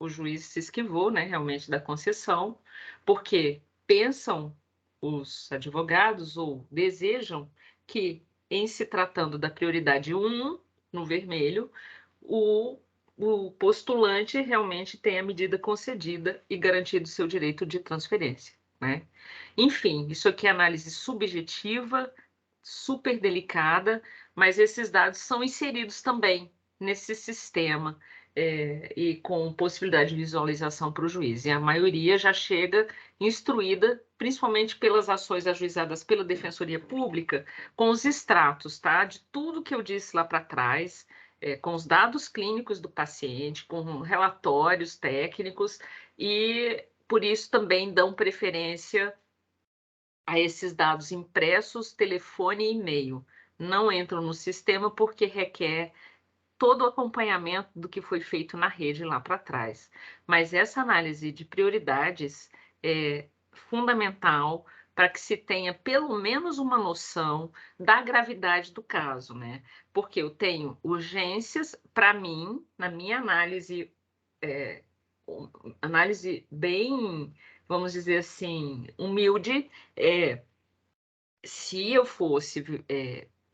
O juiz se esquivou, né, realmente da concessão, porque pensam os advogados ou desejam que, em se tratando da prioridade 1, no vermelho, o postulante realmente tenha a medida concedida e garantido seu direito de transferência, né? Enfim, isso aqui é análise subjetiva, super delicada, mas esses dados são inseridos também nesse sistema e com possibilidade de visualização para o juiz. E a maioria já chega instruída, principalmente pelas ações ajuizadas pela Defensoria Pública, com os extratos, tá? De tudo que eu disse lá para trás, com os dados clínicos do paciente, com relatórios técnicos, e por isso também dão preferência a esses dados impressos, telefone e e-mail. Não entram no sistema porque requer todo o acompanhamento do que foi feito na rede lá para trás. Mas essa análise de prioridades é fundamental para que se tenha pelo menos uma noção da gravidade do caso, né? Porque eu tenho urgências, para mim, na minha análise, análise bem, vamos dizer assim, humilde, se eu fosse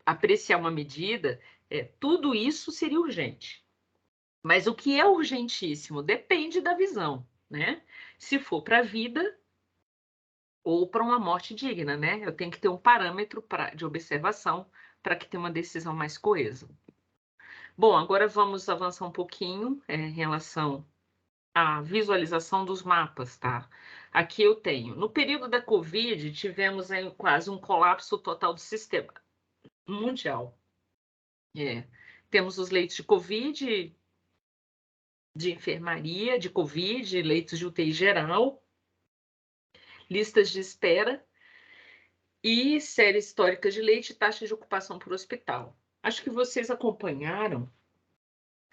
apreciar uma medida, tudo isso seria urgente. Mas o que é urgentíssimo depende da visão, né? Se for para a vida ou para uma morte digna, né? Eu tenho que ter um parâmetro de observação para que tenha uma decisão mais coesa. Bom, agora vamos avançar um pouquinho em relação à visualização dos mapas, tá? Aqui eu tenho, no período da Covid, tivemos aí quase um colapso total do sistema mundial. Temos os leitos de Covid, de enfermaria, de Covid, leitos de UTI geral, listas de espera e séries históricas de leite e taxa de ocupação por hospital. Acho que vocês acompanharam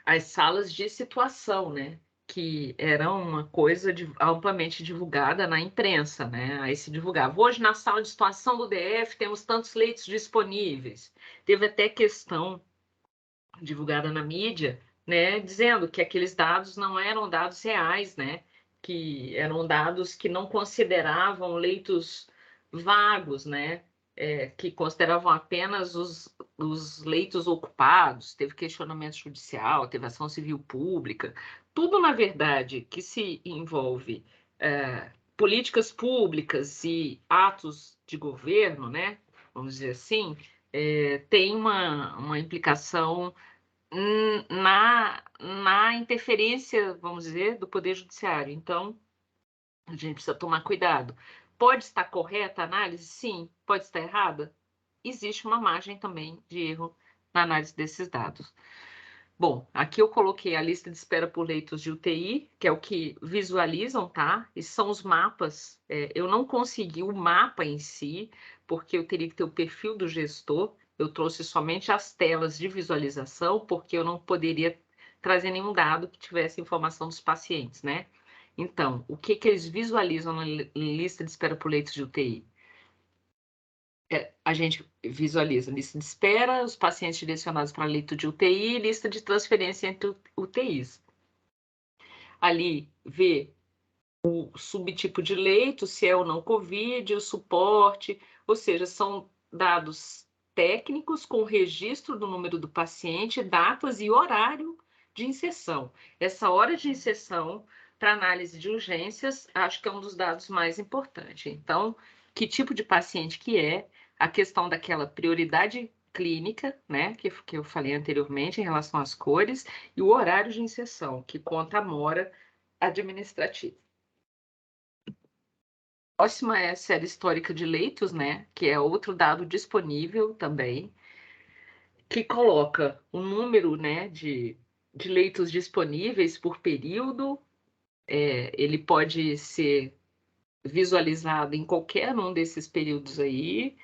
as salas de situação, né? Que eram uma coisa amplamente divulgada na imprensa, né? Aí se divulgava. Hoje, na sala de situação do DF, temos tantos leitos disponíveis. Teve até questão divulgada na mídia, né, dizendo que aqueles dados não eram dados reais, né, que eram dados que não consideravam leitos vagos, né, que consideravam apenas os leitos ocupados, teve questionamento judicial, teve ação civil pública, tudo, na verdade, que se envolve políticas públicas e atos de governo, né, vamos dizer assim, tem uma implicação na interferência, vamos dizer, do Poder Judiciário. Então, a gente precisa tomar cuidado. Pode estar correta a análise? Sim. Pode estar errada? Existe uma margem também de erro na análise desses dados. Bom, aqui eu coloquei a lista de espera por leitos de UTI, que é o que visualizam, tá? E são os mapas. Eu não consegui o mapa em si, porque eu teria que ter o perfil do gestor. Eu trouxe somente as telas de visualização, porque eu não poderia trazer nenhum dado que tivesse informação dos pacientes, né? Então, o que eles visualizam na lista de espera por leitos de UTI? A gente visualiza lista de espera, os pacientes direcionados para leito de UTI e lista de transferência entre UTIs. Ali vê o subtipo de leito, se é ou não COVID, o suporte, ou seja, são dados técnicos com registro do número do paciente, datas e horário de inserção. Essa hora de inserção para análise de urgências, acho que é um dos dados mais importantes. Então, que tipo de paciente que é, a questão daquela prioridade clínica, né, que eu falei anteriormente em relação às cores, e o horário de inserção, que conta a mora administrativa. A próxima é a série histórica de leitos, né, que é outro dado disponível também, que coloca o número, né, de leitos disponíveis por período. Ele pode ser visualizado em qualquer um desses períodos aí,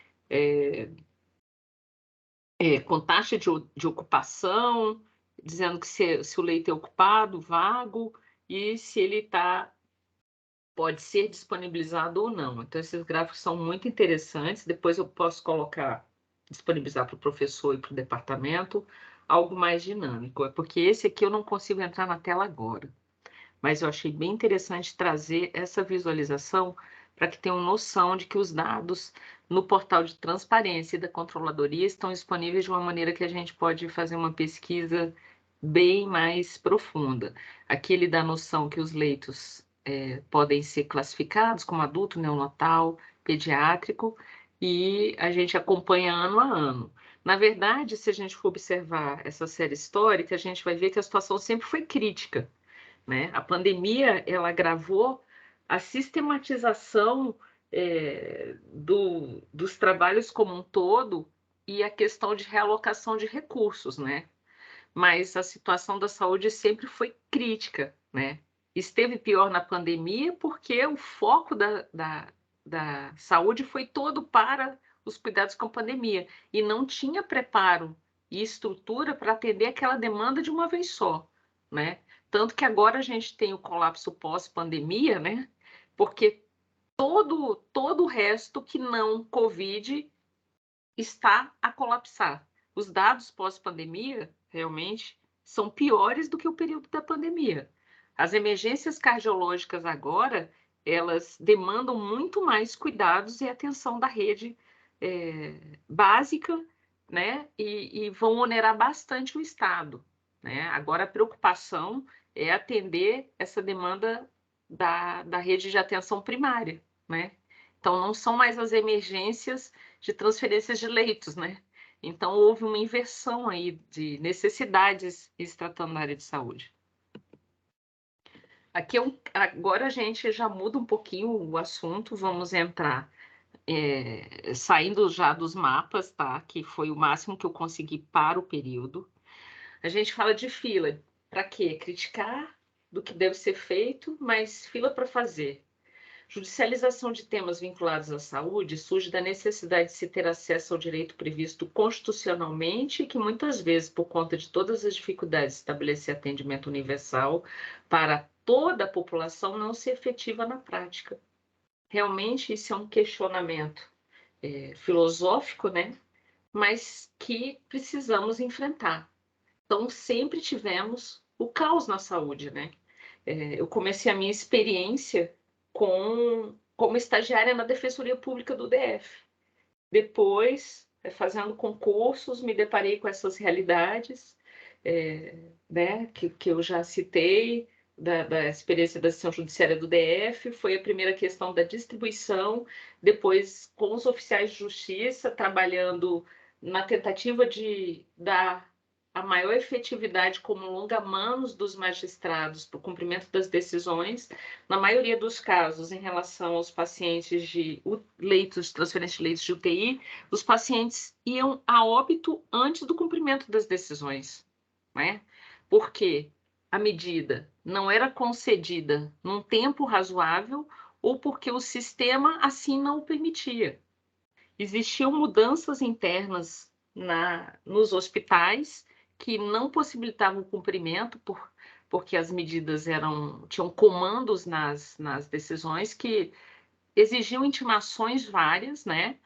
com taxa de ocupação, dizendo que se o leito é ocupado, vago, e se ele pode ser disponibilizado ou não. Então, esses gráficos são muito interessantes. Depois eu posso disponibilizar para o professor e para o departamento algo mais dinâmico. Porque esse aqui eu não consigo entrar na tela agora. Mas eu achei bem interessante trazer essa visualização para que tenham noção de que os dados no portal de transparência da controladoria estão disponíveis de uma maneira que a gente pode fazer uma pesquisa bem mais profunda. Aqui ele dá noção que os leitos podem ser classificados como adulto, neonatal, pediátrico, e a gente acompanha ano a ano. Na verdade, se a gente for observar essa série histórica, a gente vai ver que a situação sempre foi crítica, né? A pandemia, ela agravou a sistematização dos trabalhos como um todo e a questão de realocação de recursos, né? Mas a situação da saúde sempre foi crítica, né? Esteve pior na pandemia porque o foco da saúde foi todo para os cuidados com a pandemia e não tinha preparo e estrutura para atender aquela demanda de uma vez só, né? Tanto que agora a gente tem o colapso pós-pandemia, né? Porque todo o resto que não Covid está a colapsar. Os dados pós-pandemia, realmente, são piores do que o período da pandemia. As emergências cardiológicas agora, elas demandam muito mais cuidados e atenção da rede básica, né? E vão onerar bastante o Estado, né? Agora, a preocupação é atender essa demanda da rede de atenção primária, né? Então, não são mais as emergências de transferências de leitos, né? Então, houve uma inversão aí de necessidades em se tratando na área de saúde. Aqui, agora a gente já muda um pouquinho o assunto, vamos entrar, saindo já dos mapas, tá? Que foi o máximo que eu consegui para o período. A gente fala de fila. Para quê? Criticar do que deve ser feito, mas fila para fazer. Judicialização de temas vinculados à saúde surge da necessidade de se ter acesso ao direito previsto constitucionalmente e que muitas vezes, por conta de todas as dificuldades de estabelecer atendimento universal para toda a população, não se efetiva na prática. Realmente, isso é um questionamento filosófico, né? Mas que precisamos enfrentar. Então, sempre tivemos o caos na saúde, né? Eu comecei a minha experiência como estagiária na Defensoria Pública do DF. Depois, fazendo concursos, me deparei com essas realidades, né, que eu já citei, da experiência da decisão judiciária do DF, foi a primeira questão da distribuição, depois com os oficiais de justiça, trabalhando na tentativa de dar a maior efetividade como longa-manos dos magistrados para o cumprimento das decisões, na maioria dos casos, em relação aos pacientes de leitos, transferência de leitos de UTI, os pacientes iam a óbito antes do cumprimento das decisões, né? Porque a medida não era concedida num tempo razoável ou porque o sistema assim não o permitia. Existiam mudanças internas nos hospitais que não possibilitavam o cumprimento, porque as medidas tinham comandos nas decisões que exigiam intimações várias, né?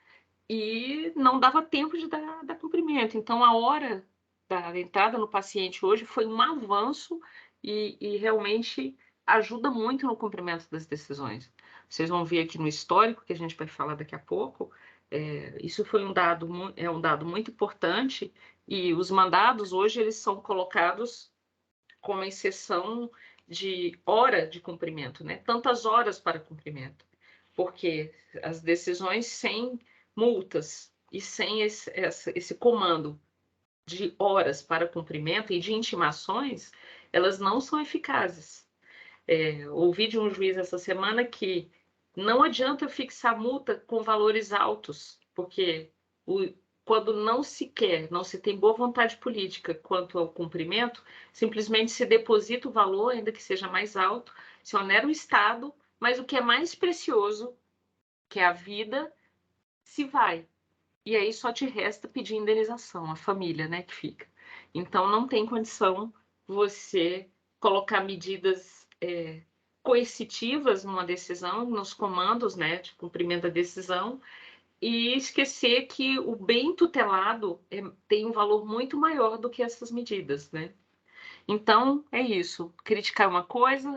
E não dava tempo de dar cumprimento. Então, a hora da entrada no paciente hoje foi um avanço e realmente ajuda muito no cumprimento das decisões. Vocês vão ver aqui no histórico, que a gente vai falar daqui a pouco, isso foi um dado muito importante, e os mandados hoje eles são colocados como exceção de hora de cumprimento, né? Tantas horas para cumprimento, porque as decisões sem multas e sem esse comando de horas para cumprimento e de intimações, elas não são eficazes. Ouvi de um juiz essa semana que não adianta fixar multa com valores altos, porque quando não se quer, não se tem boa vontade política quanto ao cumprimento, simplesmente se deposita o valor, ainda que seja mais alto, se onera o Estado, mas o que é mais precioso, que é a vida, se vai. E aí só te resta pedir indenização, a família, né, que fica. Então, não tem condição você colocar medidas coercitivas numa decisão, nos comandos, né, de cumprimento da decisão, e esquecer que o bem tutelado tem um valor muito maior do que essas medidas, né? Então, é isso. Criticar uma coisa,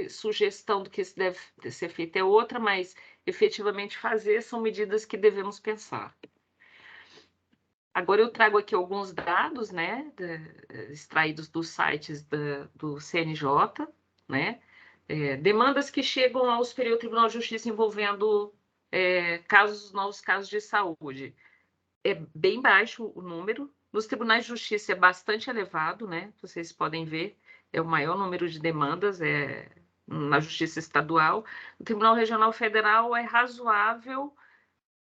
sugestão do que deve ser feito é outra, mas efetivamente fazer são medidas que devemos pensar. Agora eu trago aqui alguns dados, né, extraídos dos sites do CNJ, né, demandas que chegam ao Superior Tribunal de Justiça envolvendo novos casos de saúde. É bem baixo o número. Nos tribunais de justiça é bastante elevado, né? Vocês podem ver, é o maior número de demandas na justiça estadual. No Tribunal Regional Federal é razoável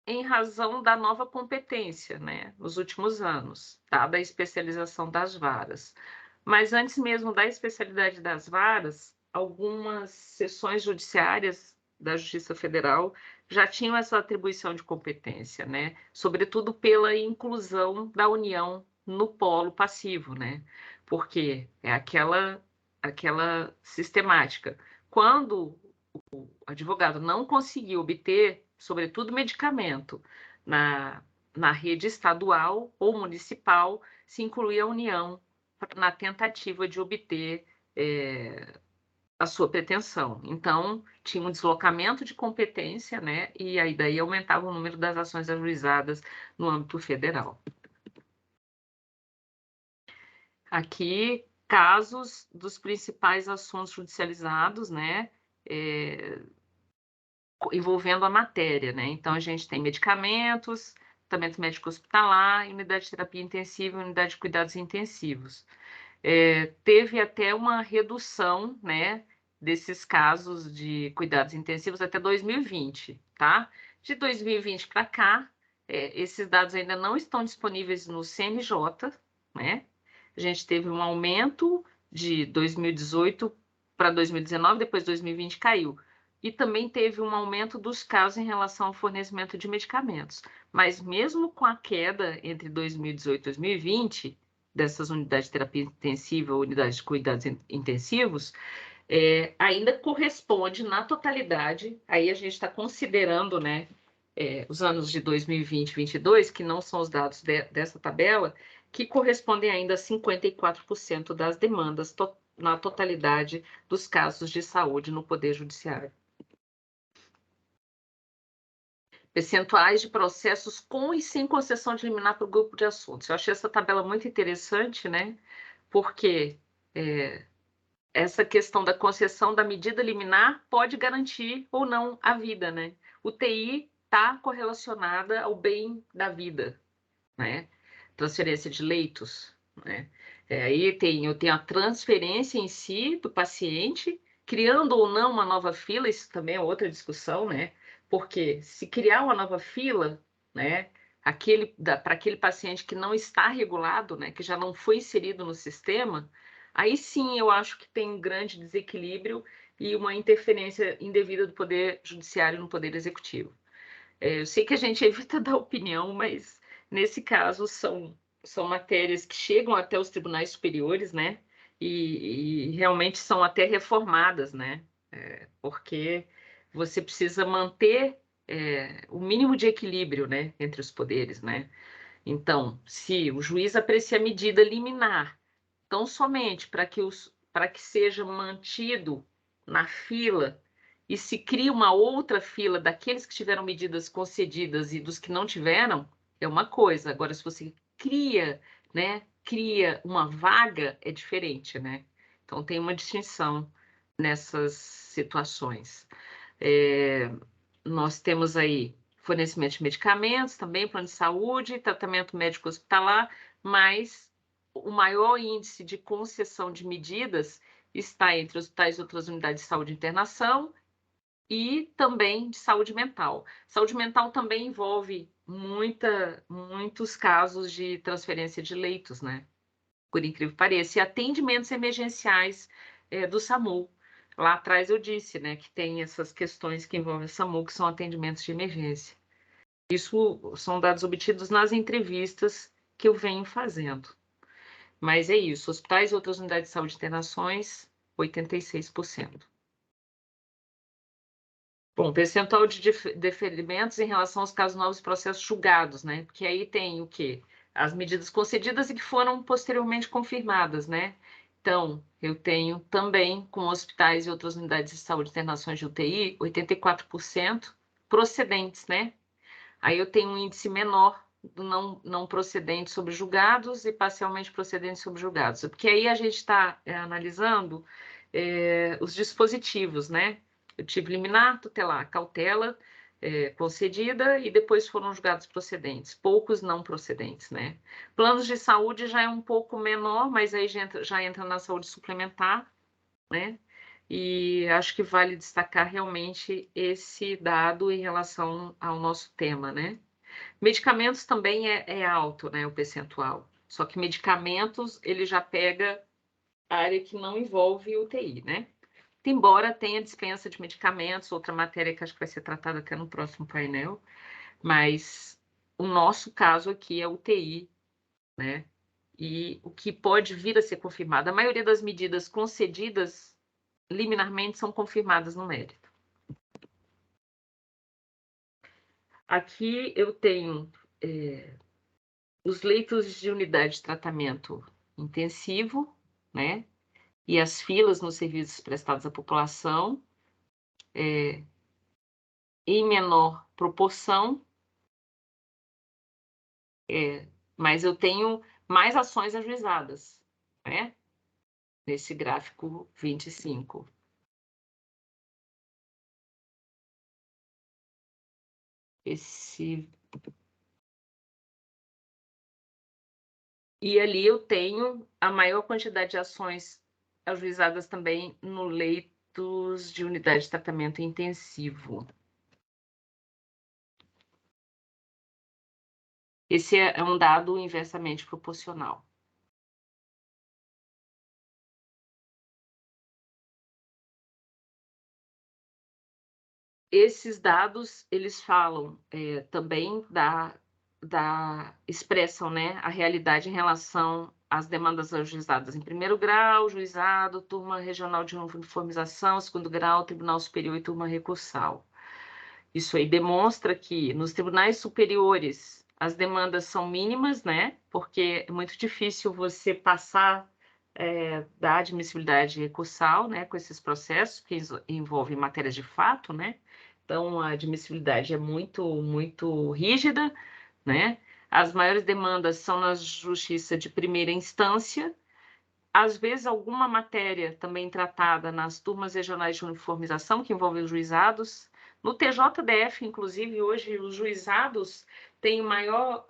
em razão da nova competência, né, nos últimos anos, tá? Da especialização das varas. Mas antes mesmo da especialidade das varas, algumas seções judiciárias da Justiça Federal já tinham essa atribuição de competência, né? Sobretudo pela inclusão da União no polo passivo, né? Porque é aquela sistemática. Quando o advogado não conseguiu obter, sobretudo, medicamento na rede estadual ou municipal, se incluía a União na tentativa de obter a sua pretensão. Então, tinha um deslocamento de competência, né? E aí daí aumentava o número das ações ajuizadas no âmbito federal. Aqui, casos dos principais assuntos judicializados, né? Envolvendo a matéria, né? Então, a gente tem medicamentos, tratamento médico hospitalar, unidade de terapia intensiva, unidade de cuidados intensivos. Teve até uma redução, né, desses casos de cuidados intensivos até 2020, tá? De 2020 para cá, esses dados ainda não estão disponíveis no CNJ, né? A gente teve um aumento de 2018 para 2019, depois 2020 caiu. E também teve um aumento dos casos em relação ao fornecimento de medicamentos. Mas mesmo com a queda entre 2018 e 2020, dessas unidades de terapia intensiva ou unidades de cuidados intensivos, ainda corresponde na totalidade, aí a gente está considerando, né, os anos de 2020 e 2022, que não são os dados dessa tabela, que correspondem ainda a 54% das demandas na totalidade dos casos de saúde no Poder Judiciário. percentuais de processos com e sem concessão de liminar para o grupo de assuntos. Eu achei essa tabela muito interessante, né? Porque essa questão da concessão da medida liminar pode garantir ou não a vida, né? O TI está correlacionada ao bem da vida, né? Transferência de leitos, né? Aí eu tenho a transferência em si do paciente, criando ou não uma nova fila, isso também é outra discussão, né? Porque se criar uma nova fila, né, para aquele paciente que não está regulado, né, que já não foi inserido no sistema, aí sim eu acho que tem um grande desequilíbrio e uma interferência indevida do Poder Judiciário no Poder Executivo. Eu sei que a gente evita dar opinião, mas nesse caso são matérias que chegam até os tribunais superiores, né? E realmente são até reformadas, né? Porque você precisa manter o mínimo de equilíbrio, né, entre os poderes, né? Então, se o juiz aprecia a medida liminar, tão somente para que seja mantido na fila e se cria uma outra fila daqueles que tiveram medidas concedidas e dos que não tiveram, é uma coisa. Agora, se você cria uma vaga, é diferente, né? Então, tem uma distinção nessas situações. Nós temos aí fornecimento de medicamentos, também plano de saúde, tratamento médico hospitalar, mas o maior índice de concessão de medidas está entre hospitais e outras unidades de saúde e internação e também de saúde mental. Saúde mental também envolve muitos casos de transferência de leitos, né? Por incrível que pareça, e atendimentos emergenciais do SAMU. Lá atrás eu disse, né, que tem essas questões que envolvem o SAMU, que são atendimentos de emergência. Isso são dados obtidos nas entrevistas que eu venho fazendo. Mas é isso, hospitais e outras unidades de saúde e internações, 86%. Bom, percentual de deferimentos em relação aos casos novos processos julgados, né? Porque aí tem o quê? As medidas concedidas e que foram posteriormente confirmadas, né? Então, eu tenho também, com hospitais e outras unidades de saúde e internações de UTI, 84% procedentes, né? Aí eu tenho um índice menor do não procedente sobre julgados e parcialmente procedente sobre julgados. Porque aí a gente está analisando os dispositivos, né? Eu tive liminar, tutelar, cautela concedida e depois foram julgados procedentes, poucos não procedentes, né? Planos de saúde já é um pouco menor, mas aí já entra na saúde suplementar, né? E acho que vale destacar realmente esse dado em relação ao nosso tema, né? Medicamentos também é alto, né, o percentual. Só que medicamentos, ele já pega a área que não envolve UTI, né? Embora tenha dispensa de medicamentos, outra matéria que acho que vai ser tratada até no próximo painel, mas o nosso caso aqui é UTI, né? E o que pode vir a ser confirmado. A maioria das medidas concedidas liminarmente são confirmadas no mérito. Aqui eu tenho os leitos de unidade de tratamento intensivo, né? E as filas nos serviços prestados à população, em menor proporção, mas eu tenho mais ações ajuizadas, né? Nesse gráfico 25. E ali eu tenho a maior quantidade de ações ajuizadas também no leitos de unidade de tratamento intensivo. Esse é um dado inversamente proporcional. Esses dados, eles falam também expressam, né, a realidade em relação às demandas ajuizadas em primeiro grau, juizado, turma regional de uniformização, segundo grau, tribunal superior e turma recursal. Isso aí demonstra que nos tribunais superiores as demandas são mínimas, né, porque é muito difícil você passar da admissibilidade recursal, né, com esses processos que envolvem matérias de fato, né. então a admissibilidade é muito rígida, né? As maiores demandas são na justiça de primeira instância, às vezes alguma matéria também tratada nas turmas regionais de uniformização, que envolvem os juizados. No TJDF, inclusive, hoje os juizados têm maior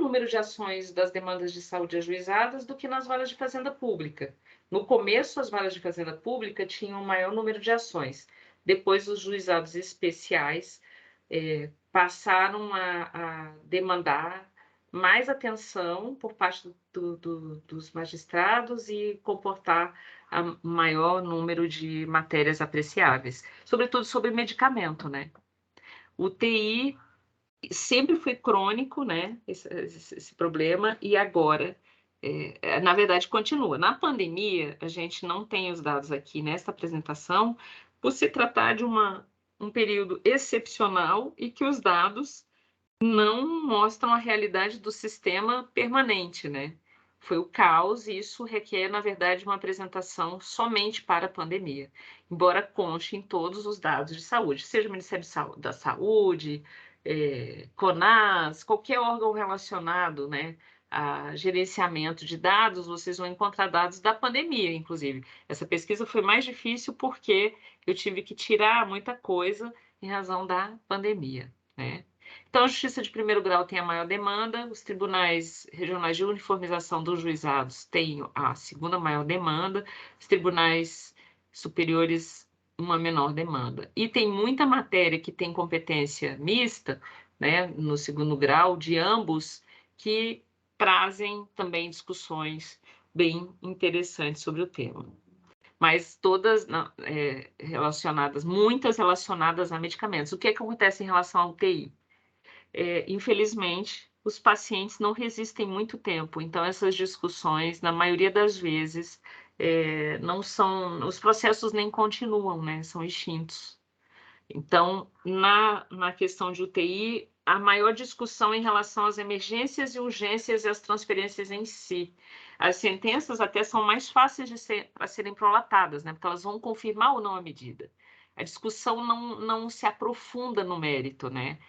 número de ações das demandas de saúde ajuizadas do que nas varas de fazenda pública. No começo, as varas de fazenda pública tinham maior número de ações. Depois, os juizados especiais passaram a demandar mais atenção por parte dos magistrados e comportar a maior número de matérias apreciáveis, sobretudo sobre medicamento, né? O TI sempre foi crônico, né? Esse problema, e agora, na verdade, continua. Na pandemia, a gente não tem os dados aqui nesta apresentação, por se tratar de um período excepcional e que os dados não mostram a realidade do sistema permanente, né? Foi o caos e isso requer, na verdade, uma apresentação somente para a pandemia, embora conste em todos os dados de saúde, seja o Ministério da Saúde, CONAS, qualquer órgão relacionado, né, a gerenciamento de dados, vocês vão encontrar dados da pandemia, inclusive. Essa pesquisa foi mais difícil porque eu tive que tirar muita coisa em razão da pandemia, né? Então, a Justiça de Primeiro Grau tem a maior demanda, os tribunais regionais de uniformização dos juizados têm a segunda maior demanda, os tribunais superiores uma menor demanda. E tem muita matéria que tem competência mista, né, no segundo grau, de ambos, que trazem também discussões bem interessantes sobre o tema. Mas todas relacionadas, muitas relacionadas a medicamentos. O que acontece em relação ao UTI? Infelizmente, os pacientes não resistem muito tempo, então essas discussões, na maioria das vezes, não são, os processos nem continuam, né? São extintos. Então, na questão de UTI, a maior discussão em relação às emergências e urgências e às transferências em si. As sentenças até são mais fáceis para serem prolatadas, né? Porque elas vão confirmar ou não a medida. A discussão não se aprofunda no mérito, né?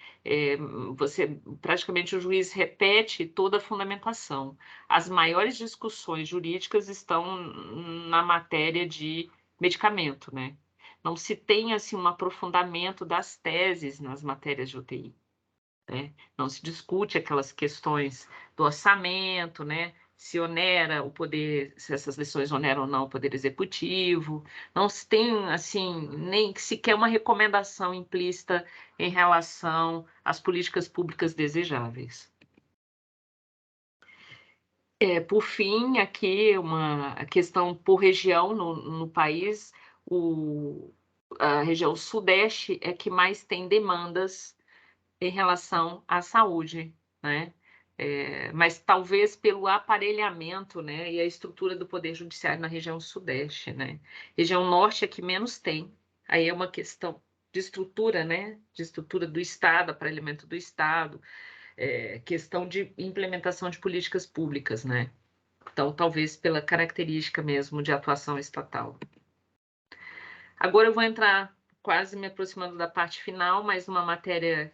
Praticamente o juiz repete toda a fundamentação. As maiores discussões jurídicas estão na matéria de medicamento, né? Não se tem assim um aprofundamento das teses nas matérias de UTI, né? Não se discute aquelas questões do orçamento, né? Se onera o poder, se essas lições oneram ou não o poder executivo. Não se tem assim nem sequer uma recomendação implícita em relação às políticas públicas desejáveis. Por fim, aqui uma questão por região no país, a região sudeste é que mais tem demandas em relação à saúde, né? Mas talvez pelo aparelhamento, né, e a estrutura do Poder Judiciário na região sudeste, né? Região norte é que menos tem, aí é uma questão de estrutura, né? De estrutura do Estado, aparelhamento do Estado, questão de implementação de políticas públicas, né? Então, talvez pela característica mesmo de atuação estatal. Agora eu vou entrar quase me aproximando da parte final, mas uma matéria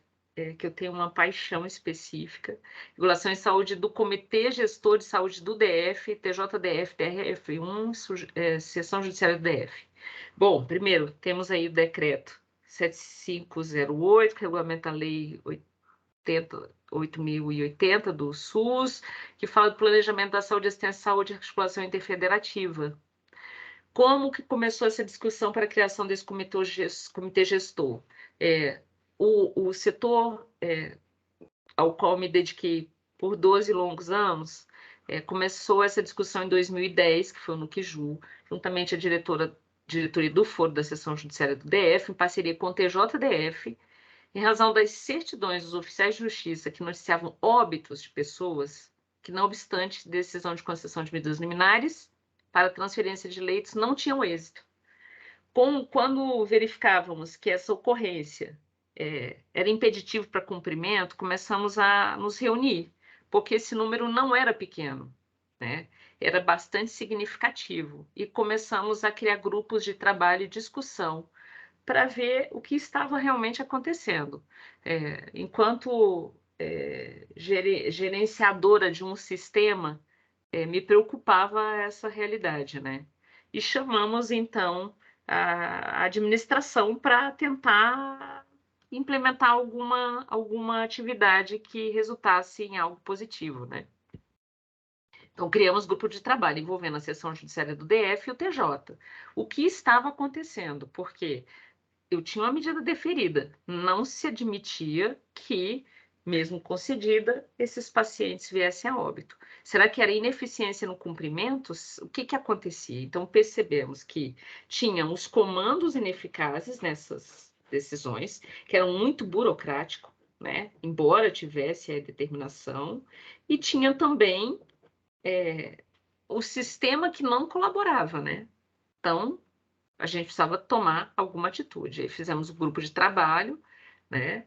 que eu tenho uma paixão específica, regulação em saúde do Comitê Gestor de Saúde do DF, TJDF, DRF1, Seção Judiciária do DF. Bom, primeiro, temos aí o decreto 7508, que regulamenta a lei 8.080 do SUS, que fala do planejamento da saúde, assistência à saúde e articulação interfederativa. Como que começou essa discussão para a criação desse comitê gestor? O setor ao qual me dediquei por 12 longos anos, começou essa discussão em 2010, que foi no QJU, juntamente a diretoria do Foro da Seção Judiciária do DF, em parceria com o TJDF, em razão das certidões dos oficiais de justiça que noticiavam óbitos de pessoas que, não obstante decisão de concessão de medidas liminares para transferência de leitos, não tinham êxito. Quando verificávamos que essa ocorrência era impeditivo para cumprimento, começamos a nos reunir, porque esse número não era pequeno, né? Era bastante significativo, e começamos a criar grupos de trabalho e discussão para ver o que estava realmente acontecendo. Enquanto gerenciadora de um sistema, me preocupava essa realidade, né? E chamamos, então, a administração para tentar implementar alguma atividade que resultasse em algo positivo, né? Então, criamos grupo de trabalho envolvendo a seção judiciária do DF e o TJ. O que estava acontecendo? Porque eu tinha uma medida deferida, não se admitia que, mesmo concedida, esses pacientes viessem a óbito. Será que era ineficiência no cumprimento? O que acontecia? Então, percebemos que tinham os comandos ineficazes nessas decisões, que eram muito burocráticos, né? Embora tivesse a determinação, e tinha também o sistema que não colaborava, né? Então, a gente precisava tomar alguma atitude. Aí fizemos um grupo de trabalho, né?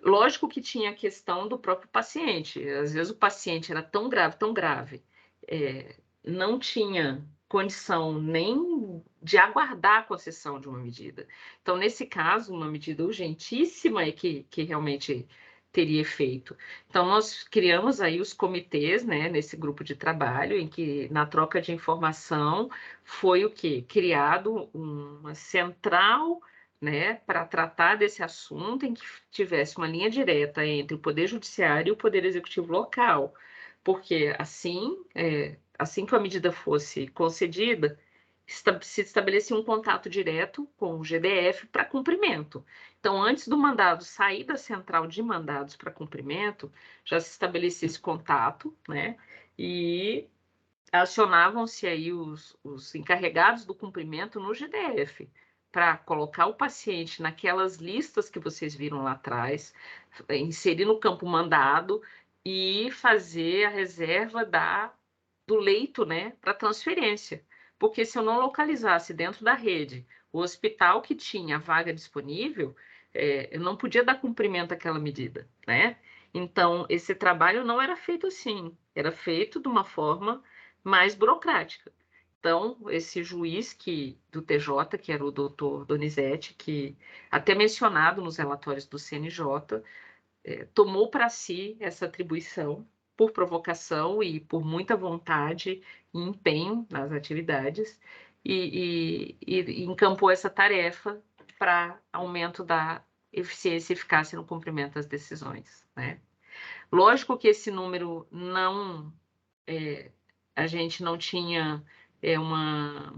Lógico que tinha a questão do próprio paciente. Às vezes o paciente era tão grave, não tinha condição nem de aguardar a concessão de uma medida. Então, nesse caso, uma medida urgentíssima é que realmente teria efeito. Então, nós criamos aí os comitês, né, nesse grupo de trabalho, em que, na troca de informação, foi o quê? Criado uma central, né, para tratar desse assunto, em que tivesse uma linha direta entre o Poder Judiciário e o Poder Executivo local, porque assim que a medida fosse concedida, se estabelecia um contato direto com o GDF para cumprimento. Então, antes do mandado sair da central de mandados para cumprimento, já se estabelecia esse contato, né? E acionavam-se aí os encarregados do cumprimento no GDF, para colocar o paciente naquelas listas que vocês viram lá atrás, inserir no campo mandado e fazer a reserva do leito, né, para transferência. Porque se eu não localizasse dentro da rede o hospital que tinha a vaga disponível, eu não podia dar cumprimento àquela medida, né? Então, esse trabalho não era feito assim, era feito de uma forma mais burocrática. Então, esse juiz do TJ, que era o doutor Donizete, que até mencionado nos relatórios do CNJ, tomou para si essa atribuição por provocação e por muita vontade e empenho nas atividades e encampou essa tarefa para aumento da eficiência e eficácia no cumprimento das decisões, né? Lógico que esse número não... a gente não tinha uma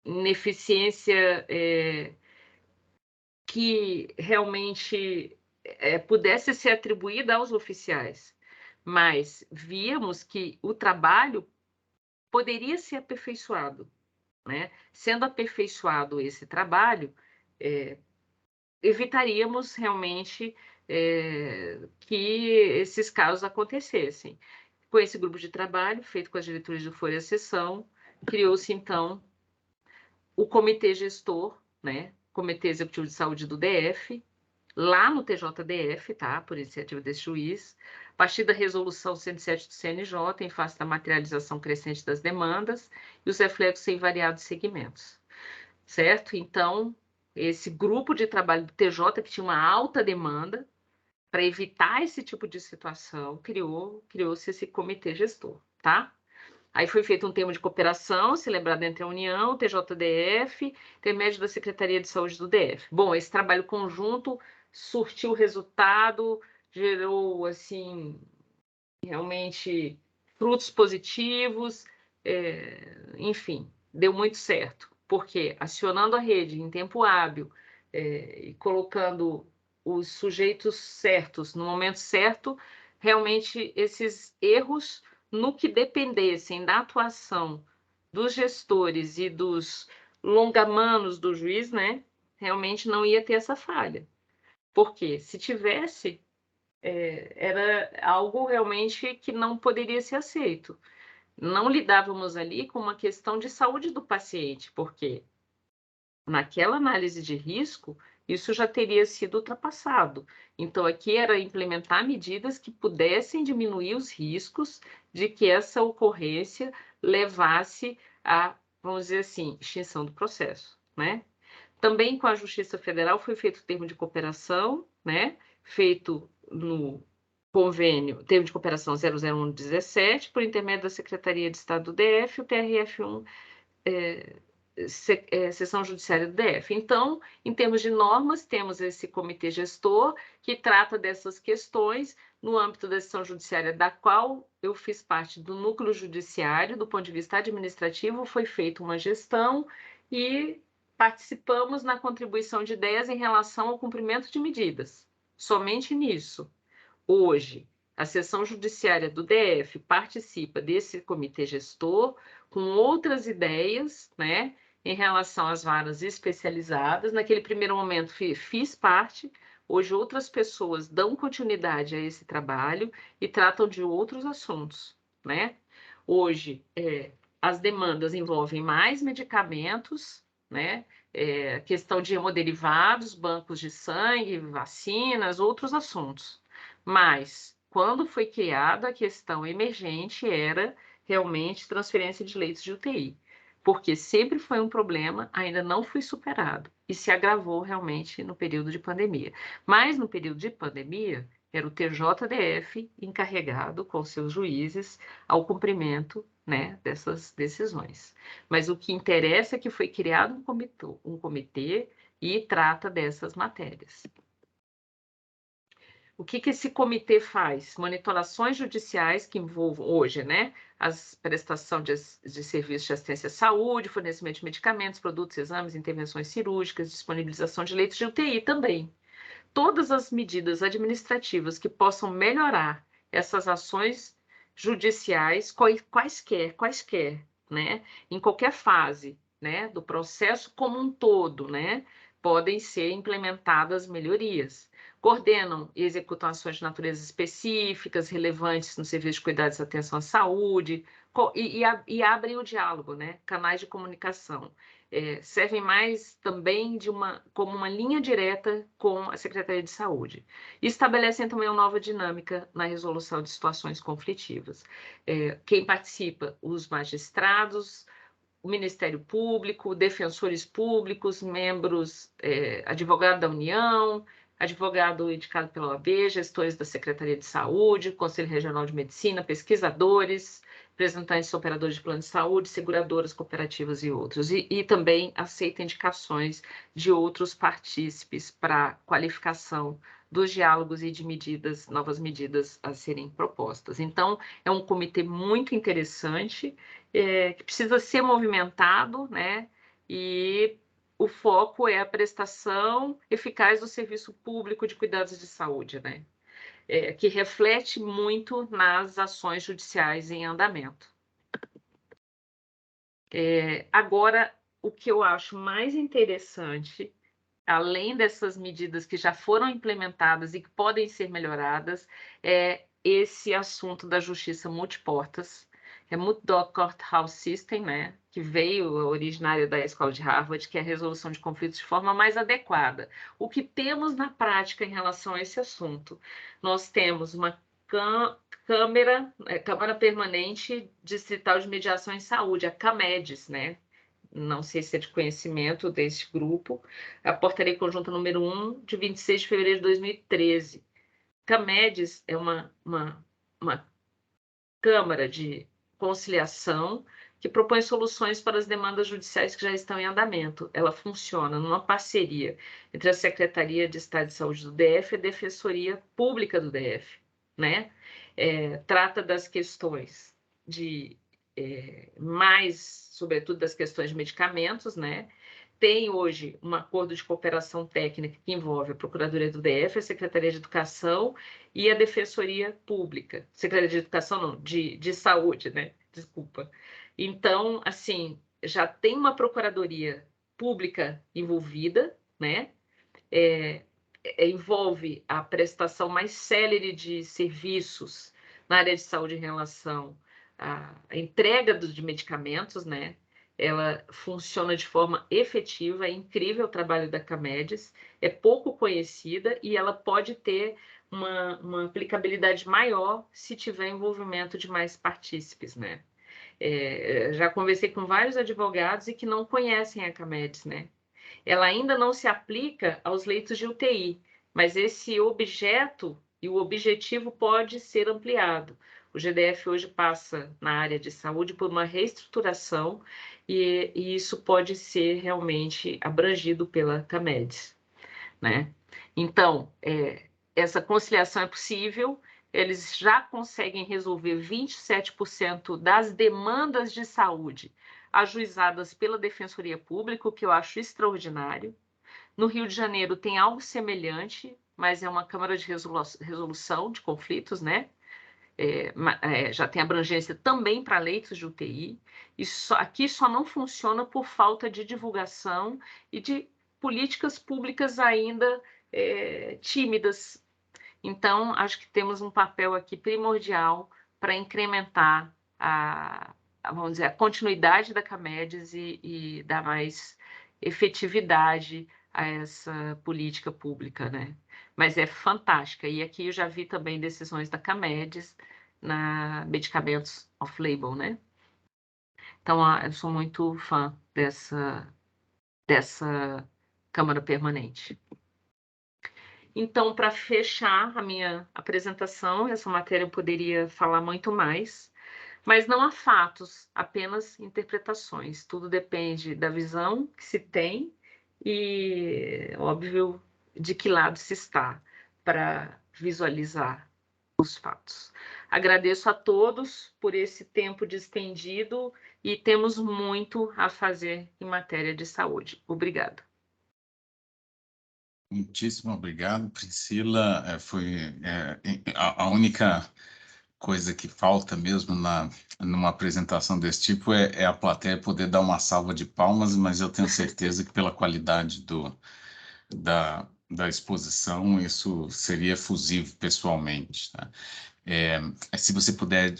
ineficiência que realmente pudesse ser atribuída aos oficiais, mas víamos que o trabalho poderia ser aperfeiçoado, né? Sendo aperfeiçoado esse trabalho, evitaríamos realmente que esses casos acontecessem. Com esse grupo de trabalho, feito com as diretorias do Foro e a Seção, criou-se, então, o comitê gestor, né? Comitê Executivo de Saúde do DF, lá no TJDF, tá? Por iniciativa desse juiz, a partir da resolução 107 do CNJ, em face da materialização crescente das demandas e os reflexos em variados segmentos, certo? Então, esse grupo de trabalho do TJ, que tinha uma alta demanda, para evitar esse tipo de situação, criou-se esse comitê gestor, tá? Aí foi feito um termo de cooperação, celebrado entre a União, o TJDF, intermédio da Secretaria de Saúde do DF. Bom, esse trabalho conjunto surtiu resultado, gerou, assim, realmente frutos positivos, enfim, deu muito certo, porque acionando a rede em tempo hábil e colocando os sujeitos certos no momento certo, realmente esses erros, no que dependessem da atuação dos gestores e dos longamanos do juiz, né, realmente não ia ter essa falha. Porque se tivesse, era algo realmente que não poderia ser aceito. Não lidávamos ali com uma questão de saúde do paciente, porque naquela análise de risco, isso já teria sido ultrapassado. Então, aqui era implementar medidas que pudessem diminuir os riscos de que essa ocorrência levasse a, vamos dizer assim, extinção do processo, né? Também com a Justiça Federal foi feito o termo de cooperação, né? Feito no convênio, termo de cooperação 00117, por intermédio da Secretaria de Estado do DF, o TRF1, Seção Judiciária do DF. Então, em termos de normas, temos esse comitê gestor que trata dessas questões no âmbito da Seção Judiciária, da qual eu fiz parte do núcleo judiciário. Do ponto de vista administrativo, foi feita uma gestão e participamos na contribuição de ideias em relação ao cumprimento de medidas. Somente nisso. Hoje, a Seção Judiciária do DF participa desse comitê gestor com outras ideias, né, em relação às varas especializadas. Naquele primeiro momento, fiz parte. Hoje, outras pessoas dão continuidade a esse trabalho e tratam de outros assuntos, né? Hoje, as demandas envolvem mais medicamentos, né? Questão de hemoderivados, bancos de sangue, vacinas, outros assuntos. Mas, quando foi criada, a questão emergente era realmente transferência de leitos de UTI, porque sempre foi um problema, ainda não foi superado, e se agravou realmente no período de pandemia. Mas, no período de pandemia, era o TJDF encarregado com seus juízes ao cumprimento, né, dessas decisões. Mas o que interessa é que foi criado um comitê e trata dessas matérias. O que esse comitê faz? Monitorações judiciais que envolvam hoje, né? As prestação de serviços de assistência à saúde, fornecimento de medicamentos, produtos, exames, intervenções cirúrgicas, disponibilização de leitos de UTI também. Todas as medidas administrativas que possam melhorar essas ações judiciais, quaisquer, né? Em qualquer fase, né? Do processo como um todo, né? Podem ser implementadas melhorias. Coordenam e executam ações de natureza específicas, relevantes no serviço de cuidados e atenção à saúde, e abrem o diálogo, né? Canais de comunicação. Servem mais também como uma linha direta com a Secretaria de Saúde. E estabelecem também uma nova dinâmica na resolução de situações conflitivas. Quem participa? Os magistrados, o Ministério Público, defensores públicos, membros, advogado da União, advogado indicado pela OAB, gestores da Secretaria de Saúde, Conselho Regional de Medicina, pesquisadores, representantes operadores de plano de saúde, seguradoras, cooperativas e outros. E também aceita indicações de outros partícipes para qualificação dos diálogos e de novas medidas a serem propostas. Então, é um comitê muito interessante, que precisa ser movimentado, né? E o foco é a prestação eficaz do serviço público de cuidados de saúde, né? Que reflete muito nas ações judiciais em andamento. Agora, o que eu acho mais interessante, além dessas medidas que já foram implementadas e que podem ser melhoradas, é esse assunto da justiça multiportas, é Multi-Dock Courthouse System, né, que veio originário da Escola de Harvard, que é a resolução de conflitos de forma mais adequada. O que temos na prática em relação a esse assunto? Nós temos uma Câmara Permanente Distrital de Mediação em Saúde, a CAMEDES, né? Não sei se é de conhecimento desse grupo, a Portaria Conjunta número 1, de 26 de fevereiro de 2013. CAMEDES é uma Câmara de Conciliação que propõe soluções para as demandas judiciais que já estão em andamento. Ela funciona numa parceria entre a Secretaria de Estado de Saúde do DF e a Defensoria Pública do DF, né? Trata das questões sobretudo das questões de medicamentos, né? Tem hoje um acordo de cooperação técnica que envolve a Procuradoria do DF, a Secretaria de Educação e a Defensoria Pública. Secretaria de Educação, não, de Saúde, né? Desculpa. Então, assim, já tem uma Procuradoria Pública envolvida, né? Envolve a prestação mais célere de serviços na área de saúde em relação à entrega de medicamentos, né? Ela funciona de forma efetiva, é incrível o trabalho da CAMEDES, é pouco conhecida e ela pode ter uma aplicabilidade maior se tiver envolvimento de mais partícipes, né? Já conversei com vários advogados e que não conhecem a CAMEDES, né? ela ainda não se aplica aos leitos de UTI, mas esse objeto e o objetivo pode ser ampliado. O GDF hoje passa na área de saúde por uma reestruturação e isso pode ser realmente abrangido pela CAMEDS, né? Então, essa conciliação é possível, eles já conseguem resolver 27% das demandas de saúde ajuizadas pela Defensoria Pública, o que eu acho extraordinário. No Rio de Janeiro tem algo semelhante, mas é uma Câmara de Resolução de Conflitos, né? Já tem abrangência também para leitos de UTI. Aqui só não funciona por falta de divulgação e de políticas públicas ainda tímidas. Então, acho que temos um papel aqui primordial para incrementar vamos dizer, a continuidade da CAMEDS e dar mais efetividade a essa política pública, né? Mas é fantástica. E aqui eu já vi também decisões da CAMEDS na medicamentos off-label, né? Então, eu sou muito fã dessa Câmara Permanente. Então, para fechar a minha apresentação, essa matéria eu poderia falar muito mais, mas não há fatos, apenas interpretações. Tudo depende da visão que se tem e, óbvio, de que lado se está para visualizar os fatos. Agradeço a todos por esse tempo distendido e temos muito a fazer em matéria de saúde. Obrigada. Muitíssimo obrigado, Priscila. A única coisa que falta mesmo numa apresentação desse tipo é a plateia poder dar uma salva de palmas, mas eu tenho certeza que pela qualidade da exposição isso seria efusivo pessoalmente, tá? Se você puder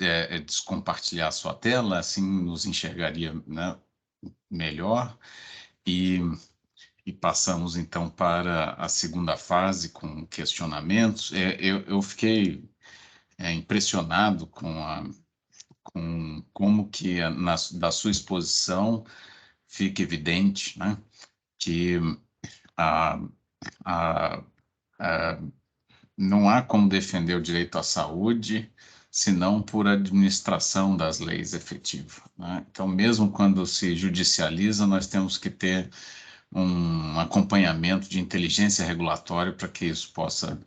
descompartilhar a sua tela, assim nos enxergaria, né, melhor. E passamos, então, para a segunda fase, com questionamentos. Eu fiquei impressionado com como que, da sua exposição, fica evidente, né, que a, a, a, não há como defender o direito à saúde senão por administração das leis efetiva, né? Então, mesmo quando se judicializa, nós temos que ter um acompanhamento de inteligência regulatória para que isso possa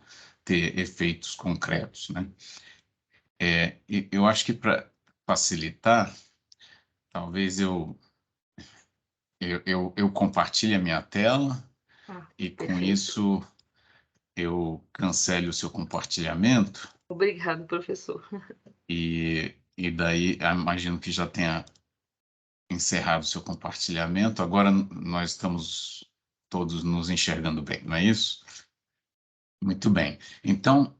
ter efeitos concretos, né? Eu acho que para facilitar, talvez eu compartilhe a minha tela e com perfeito. isso eu cancele o seu compartilhamento. Obrigado, professor. E daí imagino que já tenha encerrado o seu compartilhamento. Agora nós estamos todos nos enxergando bem, não é isso? Muito bem. Então,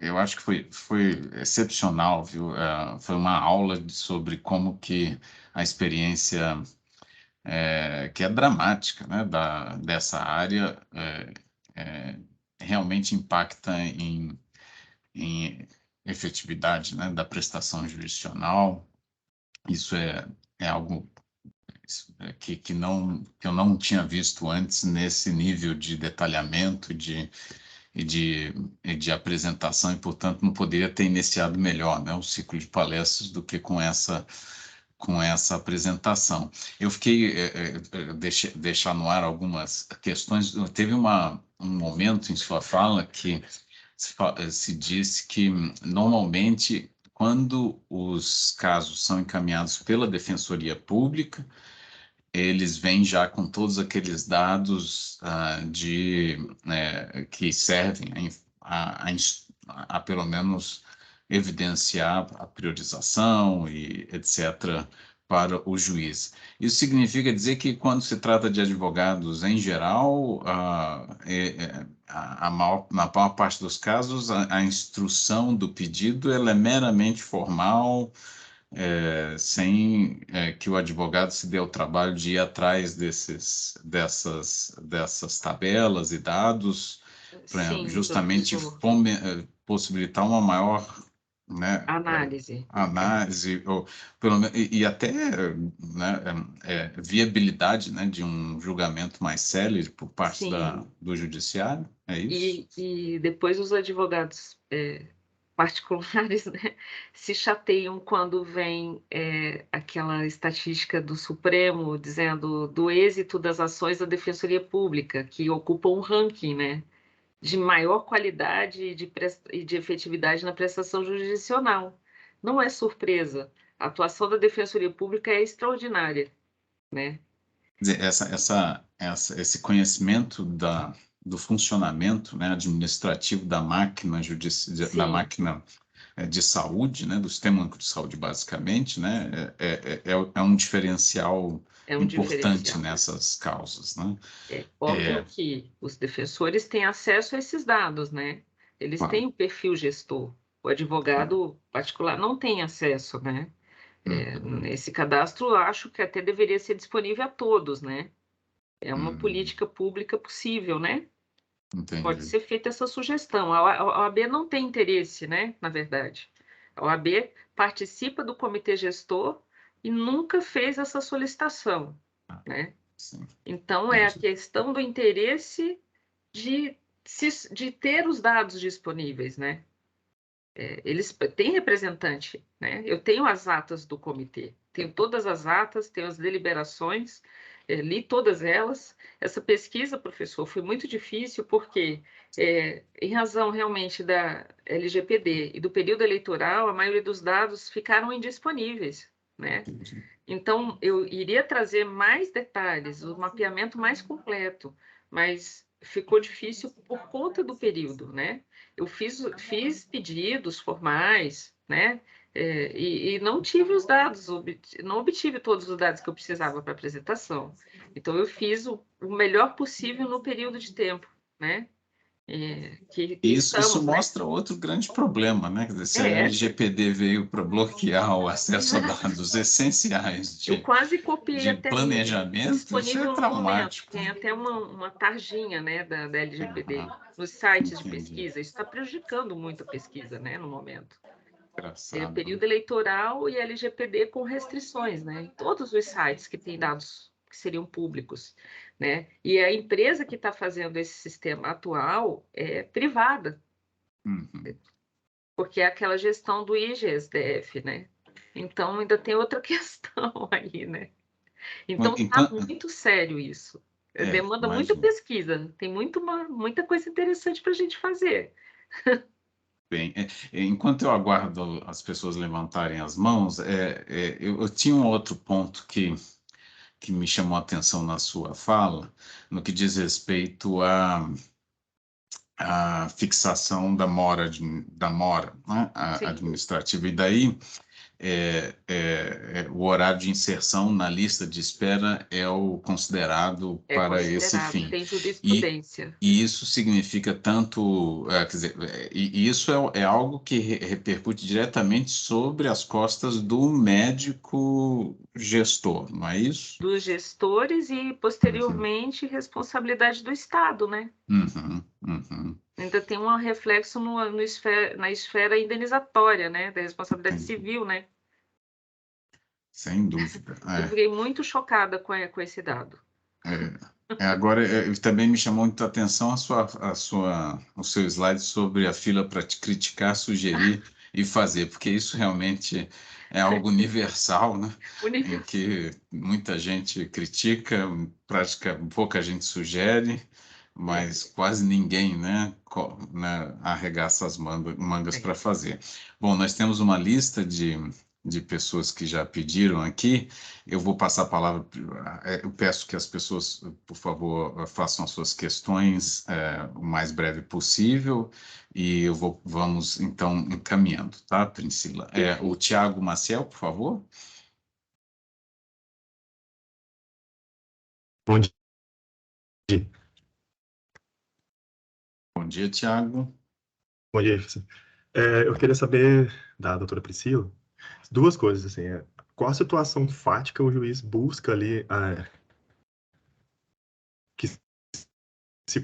eu acho que foi excepcional, viu? Foi uma aula sobre como que a experiência, que é dramática, né, dessa área, realmente impacta em efetividade, né, da prestação jurisdicional. Isso é algo que eu não tinha visto antes nesse nível de detalhamento e de apresentação, e, portanto, não poderia ter iniciado melhor, né, o ciclo de palestras do que com essa apresentação. Eu fiquei, deixar no ar algumas questões. Teve um momento em sua fala que se disse que, normalmente, quando os casos são encaminhados pela Defensoria Pública, eles vêm já com todos aqueles dados que servem a pelo menos evidenciar a priorização e etc. para o juiz. Isso significa dizer que, quando se trata de advogados em geral, na maior parte dos casos, a instrução do pedido ela é meramente formal, sem que o advogado se dê ao trabalho de ir atrás dessas tabelas e dados, para Sim, justamente professor. possibilitar uma maior né, Análise. análise, ou, pelo menos, e até, né, viabilidade, né, de um julgamento mais célere por parte Sim. do judiciário, é isso? E depois os advogados particulares, né, se chateiam quando vem aquela estatística do Supremo dizendo do êxito das ações da Defensoria Pública, que ocupa um ranking, né, de maior qualidade e de efetividade na prestação jurisdicional. Não é surpresa. A atuação da Defensoria Pública é extraordinária, né? Quer dizer, esse conhecimento do funcionamento, né, administrativo da máquina da Sim, máquina de saúde, né, do Sistema Único de Saúde, basicamente, né, é um diferencial é um importante diferencial. nessas causas, né? É óbvio É, que os defensores têm acesso a esses dados, né? Eles claro. têm o perfil gestor. O advogado particular não tem acesso, né? Uhum, Esse cadastro, acho que até deveria ser disponível a todos, né? É uma uhum, política pública possível, né? Pode entendi. ser feita essa sugestão. A OAB não tem interesse, né? Na verdade. A OAB participa do comitê gestor e nunca fez essa solicitação, né? Sim, Então, é a entendi. questão do interesse de, de ter os dados disponíveis, né? Eles têm representante, né? Eu tenho as atas do comitê, tenho todas as atas, tenho as deliberações, li todas elas. Essa pesquisa, professor, foi muito difícil porque, em razão realmente da LGPD e do período eleitoral, a maioria dos dados ficaram indisponíveis, né? Entendi. Então, eu iria trazer mais detalhes, o mapeamento mais completo, mas ficou difícil por conta do período, né? Eu fiz pedidos formais, né? E não tive os dados, não obtive todos os dados que eu precisava para a apresentação. Então, eu fiz o melhor possível no período de tempo, né? Que Isso estamos, né? mostra outro grande problema, né? Quer dizer, se a É, LGPD veio para bloquear o acesso a dados essenciais eu quase copiei de até link planejamento, isso é disponível no momento. traumático. Tem até uma tarjinha, né, da LGPD Aham, nos sites de entendi. pesquisa. Isso está prejudicando muito a pesquisa, né, no momento. Engraçado, né? Período eleitoral e LGPD com restrições, né, em todos os sites que têm dados que seriam públicos, né? E a empresa que está fazendo esse sistema atual é privada, Uhum. porque é aquela gestão do IGSDF, né? Então ainda tem outra questão aí, né? Bom, Então, está enquanto, muito sério isso. Demanda muita imagino. pesquisa, tem muita coisa interessante para a gente fazer. Bem, enquanto eu aguardo as pessoas levantarem as mãos, eu tinha um outro ponto que me chamou a atenção na sua fala, no que diz respeito à fixação da mora, né, Sim, administrativa. E daí, o horário de inserção na lista de espera é o considerado é para esse considerado, fim. tem E, jurisprudência. e isso significa tanto, quer dizer, e isso é algo que repercute diretamente sobre as costas do médico gestor, não é isso? Dos gestores e, Uhum, posteriormente, responsabilidade do Estado, né? uhum, uhum, Ainda tem um reflexo na esfera indenizatória, né? Da responsabilidade entendi. civil, né? Sem dúvida. Eu fiquei muito chocada com esse dado. Agora, também me chamou muito a atenção o seu slide sobre a fila para te criticar, sugerir e fazer, porque isso realmente é algo universal, né? Em Universo. que muita gente critica, pouca gente sugere, mas É, quase ninguém, né, né, arregaça as mangas para é. fazer. Bom, nós temos uma lista de pessoas que já pediram aqui. Eu vou passar a palavra. Eu peço que as pessoas, por favor, façam as suas questões o mais breve possível e vamos então encaminhando, tá, Priscila? O Perfeito. Tiago Maciel, por favor. Bom dia. Bom dia, Tiago. Bom dia, professor. Eu queria saber da doutora Priscila duas coisas, assim, qual a situação fática o juiz busca ali que se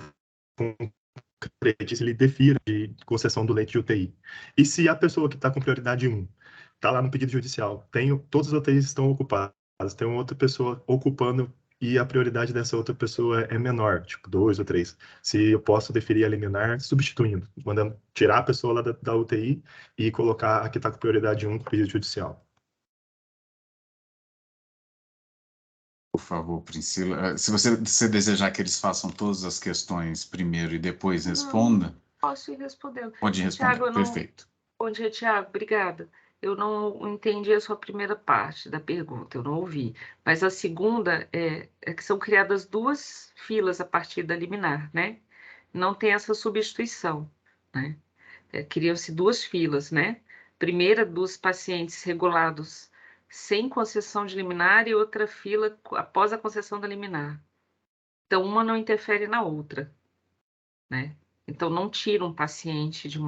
acredite, ele defira de concessão do leito de UTI. E se a pessoa que está com prioridade 1 está lá no pedido judicial, todas as UTIs estão ocupadas, tem uma outra pessoa ocupando e a prioridade dessa outra pessoa é menor, tipo 2 ou 3. Se eu posso deferir a liminar substituindo, mandando tirar a pessoa lá da UTI e colocar a que está com prioridade 1 com o pedido judicial. Por favor, Priscila. Se você desejar que eles façam todas as questões primeiro e depois responda... Posso ir respondendo. Pode responder, Tiago, perfeito. Bom dia, Tiago, obrigada. Eu não entendi a sua primeira parte da pergunta, eu não ouvi. Mas a segunda é que são criadas 2 filas a partir da liminar, né? Não tem essa substituição, né? Criam-se 2 filas, né? Primeira dos pacientes regulados sem concessão de liminar e outra fila após a concessão da liminar. Então, uma não interfere na outra, né? Então, não tira um paciente de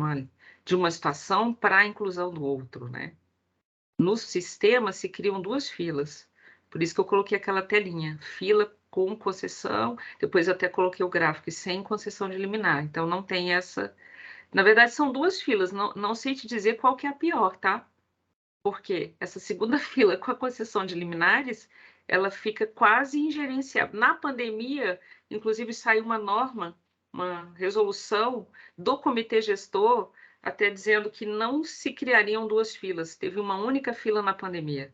uma situação para a inclusão do outro, né? No sistema se criam 2 filas, por isso que eu coloquei aquela telinha, fila com concessão, depois eu até coloquei o gráfico sem concessão de liminar, então não tem essa... Na verdade, são 2 filas, não sei te dizer qual que é a pior, tá? Porque essa segunda fila com a concessão de liminares, ela fica quase ingerenciável. Na pandemia, inclusive, saiu uma norma, uma resolução do comitê gestor, até dizendo que não se criariam 2 filas, teve uma única fila na pandemia.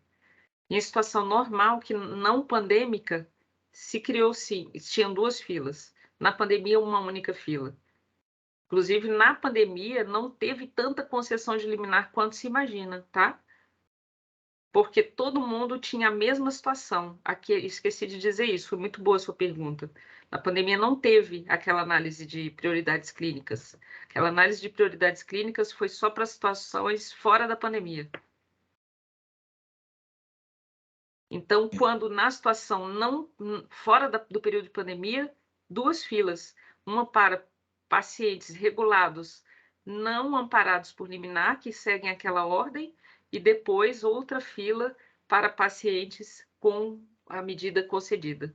Em situação normal, que não pandêmica, se criou sim, tinham 2 filas. Na pandemia, uma única fila. Inclusive, na pandemia, não teve tanta concessão de liminar quanto se imagina, tá? Porque todo mundo tinha a mesma situação. Aqui, esqueci de dizer isso, foi muito boa a sua pergunta. Na pandemia não teve aquela análise de prioridades clínicas. Aquela análise de prioridades clínicas foi só para situações fora da pandemia. Então, quando na situação não fora do período de pandemia, 2 filas, uma para pacientes regulados não amparados por liminar, que seguem aquela ordem, e depois outra fila para pacientes com a medida concedida.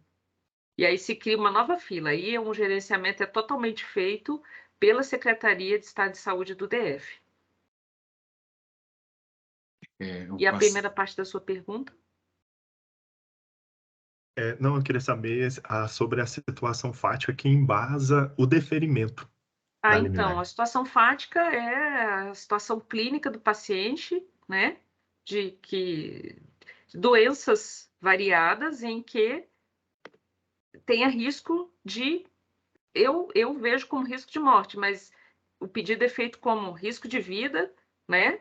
E aí se cria uma nova fila, aí um gerenciamento é totalmente feito pela Secretaria de Estado de Saúde do DF. E a primeira parte da sua pergunta? Não, eu queria saber sobre a situação fática que embasa o deferimento. Então, a situação fática é a situação clínica do paciente, né? De doenças variadas em que tenha risco de... Eu vejo como risco de morte, mas o pedido é feito como risco de vida, né?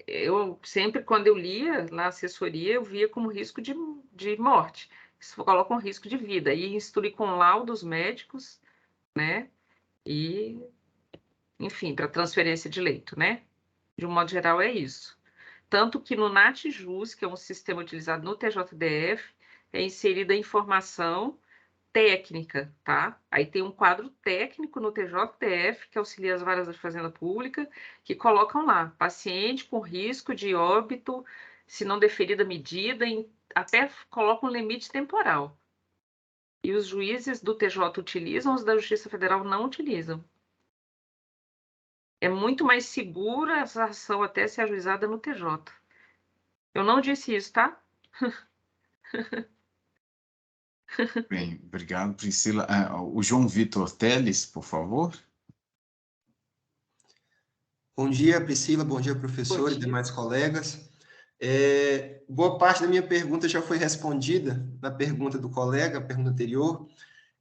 Eu sempre, quando eu lia na assessoria, eu via como risco de morte. Isso coloca um risco de vida. E instruir com laudos médicos, né? E, enfim, para transferência de leito, né? De um modo geral, é isso. Tanto que no NATJUS, que é um sistema utilizado no TJDF, é inserida a informação técnica, tá? Aí tem um quadro técnico no TJDF, que auxilia as varas da Fazenda Pública, que colocam lá, paciente com risco de óbito, se não deferida a medida, até colocam um limite temporal. E os juízes do TJ utilizam, os da Justiça Federal não utilizam. É muito mais segura essa ação até ser ajuizada no TJ. Eu não disse isso, tá? Bem, obrigado, Priscila. O João Vitor Teles, por favor. Bom dia, Priscila. Bom dia, professor e demais colegas. Boa parte da minha pergunta já foi respondida na pergunta do colega, a pergunta anterior.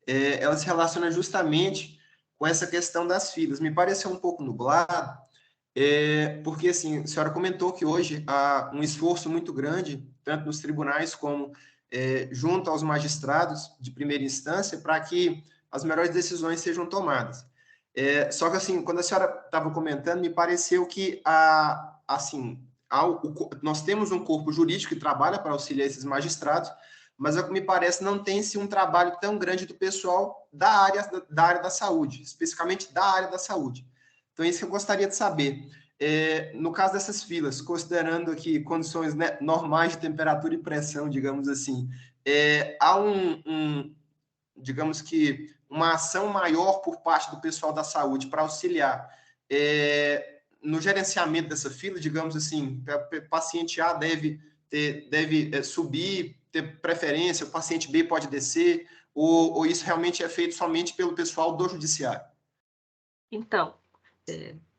Ela se relaciona justamente com essa questão das filas. Me pareceu um pouco nublado, porque, assim, a senhora comentou que hoje há um esforço muito grande, tanto nos tribunais como junto aos magistrados de primeira instância, para que as melhores decisões sejam tomadas. Só que, assim, quando a senhora estava comentando, me pareceu que, nós temos um corpo jurídico que trabalha para auxiliar esses magistrados, mas, ao que me parece, não tem-se um trabalho tão grande do pessoal da área da saúde, especificamente da área da saúde. Então, é isso que eu gostaria de saber. No caso dessas filas, considerando aqui condições, né, normais de temperatura e pressão, digamos assim, há digamos que, uma ação maior por parte do pessoal da saúde para auxiliar no gerenciamento dessa fila, digamos assim, o paciente A deve subir, ter preferência, o paciente B pode descer, ou isso realmente é feito somente pelo pessoal do judiciário? Então,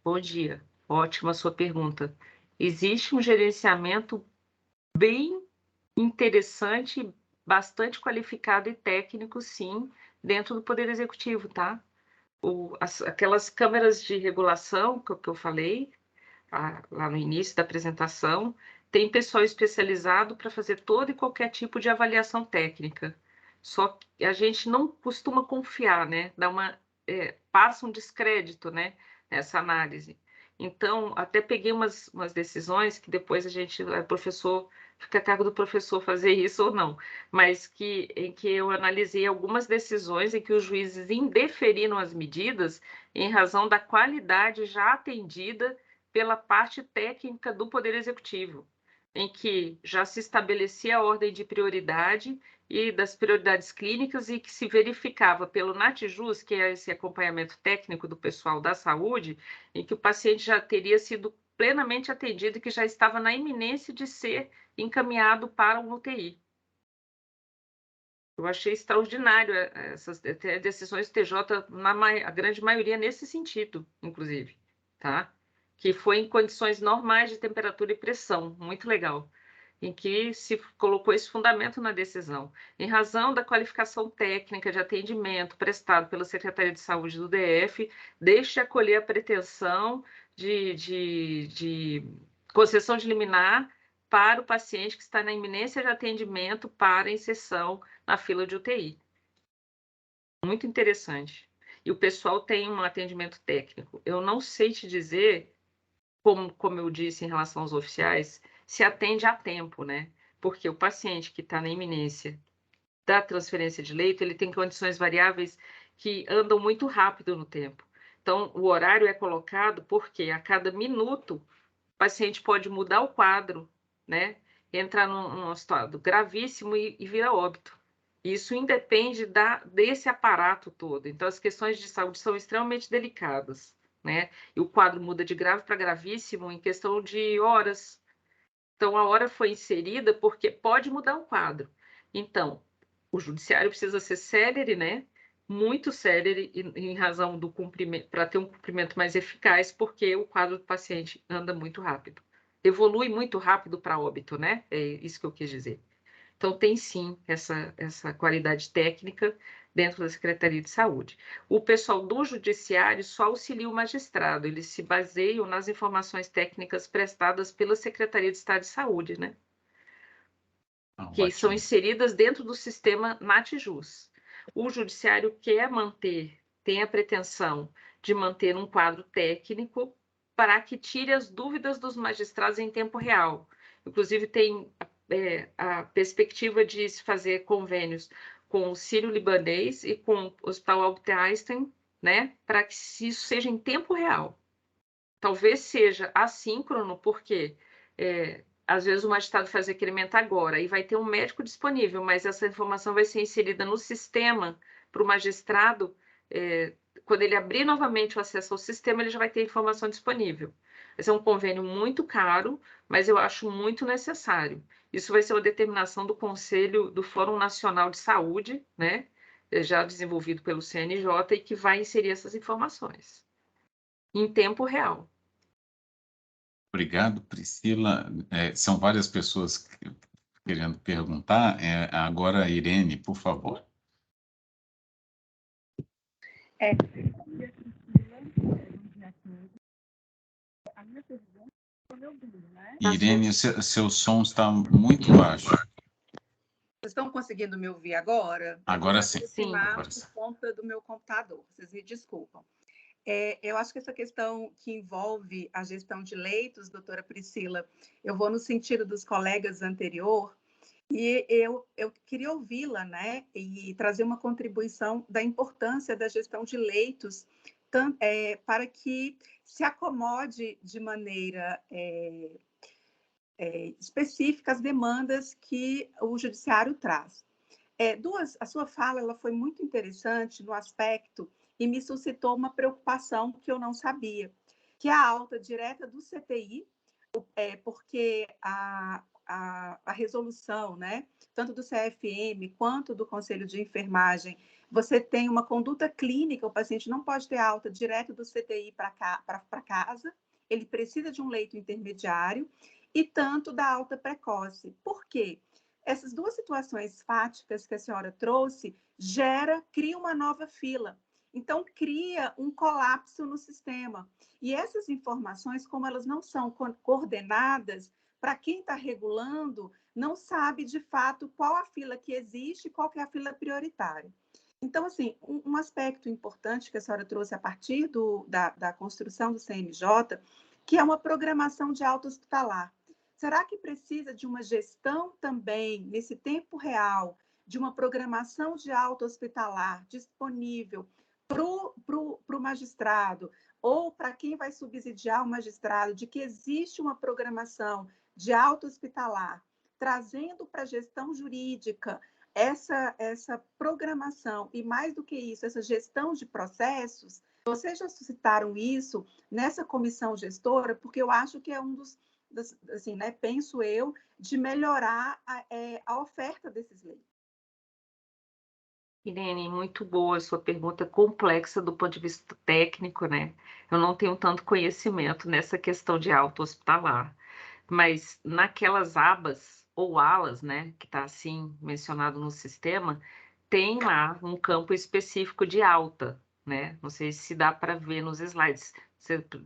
bom dia. Ótima sua pergunta. Existe um gerenciamento bem interessante, bastante qualificado e técnico, sim, dentro do Poder Executivo, tá? Aquelas câmeras de regulação que eu falei lá no início da apresentação, tem pessoal especializado para fazer todo e qualquer tipo de avaliação técnica. Só que a gente não costuma confiar, né? Passa um descrédito, né? Nessa análise. Então, até peguei umas decisões que depois o professor, fica a cargo do professor fazer isso ou não, mas em que eu analisei algumas decisões em que os juízes indeferiram as medidas em razão da qualidade já atendida pela parte técnica do Poder Executivo, em que já se estabelecia a ordem de prioridade e das prioridades clínicas e que se verificava pelo NATJUS, que é esse acompanhamento técnico do pessoal da saúde, em que o paciente já teria sido plenamente atendido e que já estava na iminência de ser encaminhado para um UTI. Eu achei extraordinário essas decisões do TJ, a grande maioria nesse sentido, inclusive, tá? Que foi em condições normais de temperatura e pressão, muito legal, em que se colocou esse fundamento na decisão. Em razão da qualificação técnica de atendimento prestado pela Secretaria de Saúde do DF, deixe de acolher a pretensão de concessão de liminar para o paciente que está na iminência de atendimento para inserção na fila de UTI. Muito interessante. E o pessoal tem um atendimento técnico. Eu não sei te dizer, como eu disse em relação aos oficiais, se atende a tempo, né? Porque o paciente que está na iminência da transferência de leito, ele tem condições variáveis que andam muito rápido no tempo. Então, o horário é colocado porque a cada minuto o paciente pode mudar o quadro, né? Entrar num estado gravíssimo e vir a óbito. Isso independe desse aparato todo. Então, as questões de saúde são extremamente delicadas, né? E o quadro muda de grave para gravíssimo em questão de horas. Então, a hora foi inserida porque pode mudar o quadro. Então, o judiciário precisa ser célere, né? Muito célere em razão do cumprimento, para ter um cumprimento mais eficaz, porque o quadro do paciente anda muito rápido. Evolui muito rápido para óbito, né? É isso que eu quis dizer. Então, tem sim essa qualidade técnica dentro da Secretaria de Saúde. O pessoal do Judiciário só auxilia o magistrado, eles se baseiam nas informações técnicas prestadas pela Secretaria de Estado de Saúde, né? Que são inseridas dentro do sistema NATJUS. O Judiciário tem a pretensão de manter um quadro técnico para que tire as dúvidas dos magistrados em tempo real. Inclusive, tem a perspectiva de se fazer convênios com o Sírio-Libanês e com o Hospital Albert Einstein, né, para que isso seja em tempo real. Talvez seja assíncrono, porque às vezes o magistrado faz requerimento agora e vai ter um médico disponível, mas essa informação vai ser inserida no sistema para o magistrado, quando ele abrir novamente o acesso ao sistema, ele já vai ter a informação disponível. Esse é um convênio muito caro, mas eu acho muito necessário. Isso vai ser uma determinação do Conselho do Fórum Nacional de Saúde, né, já desenvolvido pelo CNJ, e que vai inserir essas informações em tempo real. Obrigado, Priscila. São várias pessoas querendo perguntar. Agora, Irene, por favor. Irene, seu som está muito baixo. Vocês estão conseguindo me ouvir agora? Agora sim. Por conta do meu computador, vocês me desculpam. Eu acho que essa questão que envolve a gestão de leitos, doutora Priscila, eu vou no sentido dos colegas anterior, e eu queria ouvi-la, né, e trazer uma contribuição da importância da gestão de leitos para que se acomode de maneira específica as demandas que o judiciário traz. A sua fala ela foi muito interessante no aspecto e me suscitou uma preocupação que eu não sabia, que é a alta direta do CTI, porque a resolução, né, tanto do CFM quanto do Conselho de Enfermagem, você tem uma conduta clínica, o paciente não pode ter alta direto do CTI para casa, ele precisa de um leito intermediário, e tanto da alta precoce. Por quê? Essas duas situações fáticas que a senhora trouxe cria uma nova fila. Então, cria um colapso no sistema. E essas informações, como elas não são coordenadas, para quem está regulando, não sabe de fato qual a fila que existe e qual que é a fila prioritária. Então, assim, um aspecto importante que a senhora trouxe a partir da construção do CMJ, que é uma programação de alta hospitalar. Será que precisa de uma gestão também, nesse tempo real, de uma programação de alta hospitalar disponível para o magistrado ou para quem vai subsidiar o magistrado, de que existe uma programação de alta hospitalar, trazendo para a gestão jurídica essa programação e, mais do que isso, essa gestão de processos? Vocês já suscitaram isso nessa comissão gestora, porque eu acho que é um dos, assim, né, penso eu, de melhorar a oferta desses leitos. Irene, muito boa a sua pergunta, complexa do ponto de vista técnico, né? Eu não tenho tanto conhecimento nessa questão de alta hospitalar, mas naquelas abas ou alas, né, que está assim mencionado no sistema, tem lá um campo específico de alta, né? Não sei se dá para ver nos slides,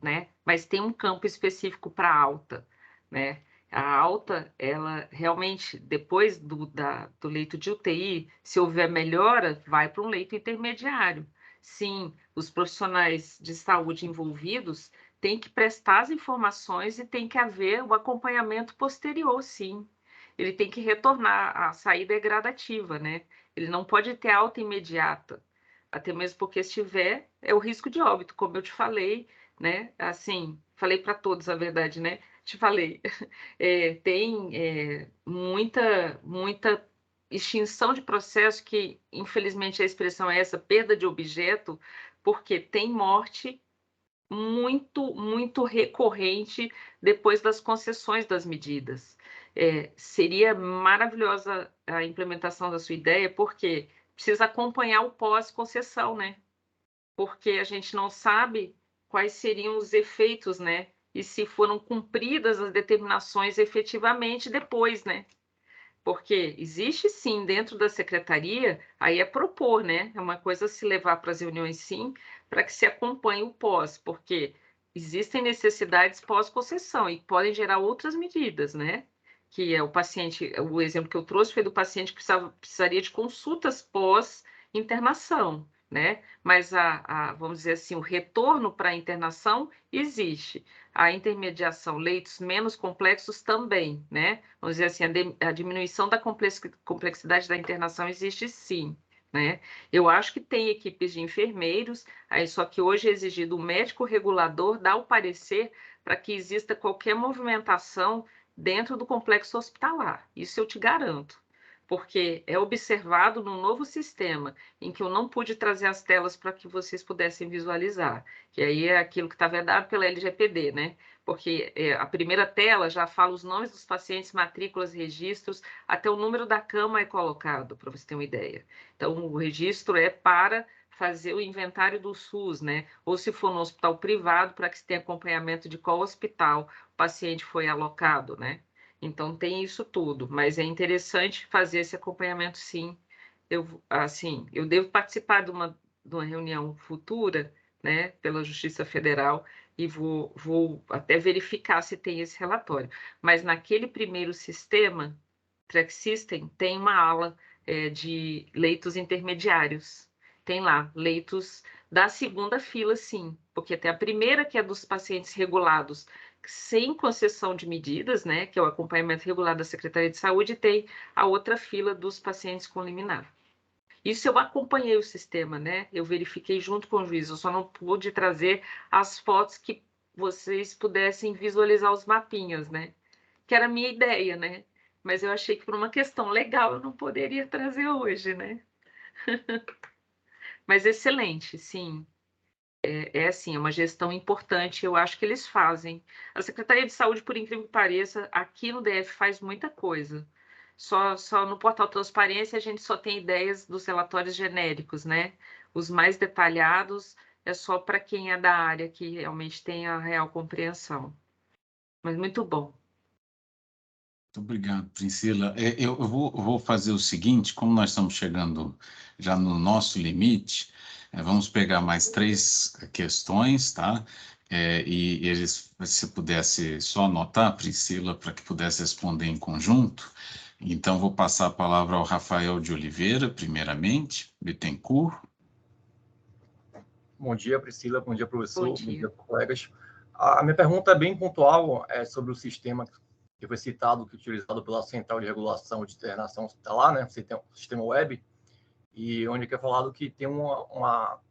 né? Mas tem um campo específico para alta, né? A alta, ela realmente, depois do leito de UTI, se houver melhora, vai para um leito intermediário. Sim, os profissionais de saúde envolvidos têm que prestar as informações e tem que haver o acompanhamento posterior, sim. Ele tem que retornar, a saída é gradativa, né? Ele não pode ter alta imediata, até mesmo porque se tiver, é o risco de óbito, como eu te falei, né? Assim, falei para todos a verdade, né? Te falei, tem muita extinção de processo que, infelizmente, a expressão é essa, perda de objeto, porque tem morte muito recorrente depois das concessões das medidas. Seria maravilhosa a implementação da sua ideia, porque precisa acompanhar o pós-concessão, né? Porque a gente não sabe quais seriam os efeitos, né? E se foram cumpridas as determinações efetivamente depois, né? Porque existe sim dentro da secretaria, aí é propor, né? É uma coisa se levar para as reuniões sim, para que se acompanhe o pós, porque existem necessidades pós-concessão e podem gerar outras medidas, né? Que é o paciente, o exemplo que eu trouxe foi do paciente que precisaria de consultas pós-internação, né? Mas vamos dizer assim, o retorno para a internação existe. A intermediação, leitos menos complexos também, né? Vamos dizer assim, a diminuição da complexidade da internação existe sim, né? Eu acho que tem equipes de enfermeiros, aí só que hoje é exigido o médico regulador dar o parecer para que exista qualquer movimentação dentro do complexo hospitalar. Isso eu te garanto, porque é observado no novo sistema, em que eu não pude trazer as telas para que vocês pudessem visualizar, que aí é aquilo que está vedado pela LGPD, né? Porque a primeira tela já fala os nomes dos pacientes, matrículas, registros, até o número da cama é colocado, para você ter uma ideia. Então, o registro é para fazer o inventário do SUS, né? Ou se for no hospital privado, para que se tenha acompanhamento de qual hospital o paciente foi alocado, né? Então, tem isso tudo, mas é interessante fazer esse acompanhamento, sim. Eu devo participar de uma reunião futura, né, pela Justiça Federal, e vou até verificar se tem esse relatório. Mas naquele primeiro sistema, Track System, tem uma ala de leitos intermediários. Tem lá, leitos da segunda fila, sim, porque tem a primeira, que é dos pacientes regulados sem concessão de medidas, né, que é o acompanhamento regular da Secretaria de Saúde, e tem a outra fila dos pacientes com liminar. Isso eu acompanhei o sistema, né? Eu verifiquei junto com o juiz, eu só não pude trazer as fotos que vocês pudessem visualizar os mapinhas, né? Que era a minha ideia, né? mas eu achei que por uma questão legal eu não poderia trazer hoje, né? Mas excelente, sim. Assim, é uma gestão importante, eu acho que eles fazem. A Secretaria de Saúde, por incrível que pareça, aqui no DF faz muita coisa. Só no portal Transparência a gente só tem ideias dos relatórios genéricos, né? Os mais detalhados é só para quem é da área que realmente tem a real compreensão. Mas muito bom. Muito obrigado, Priscila. Eu vou fazer o seguinte, como nós estamos chegando já no nosso limite, vamos pegar mais 3 questões, tá? E eles, se pudesse só anotar, Priscila, para que pudesse responder em conjunto. Então, vou passar a palavra ao Rafael de Oliveira, primeiramente, Bittencourt. Bom dia, Priscila. Bom dia, professor. Bom dia, colegas. A minha pergunta é bem pontual, sobre o sistema que foi citado, que é utilizado pela Central de Regulação de Internação Hospitalar, né? Você tem o sistema web, e onde é falado que tem um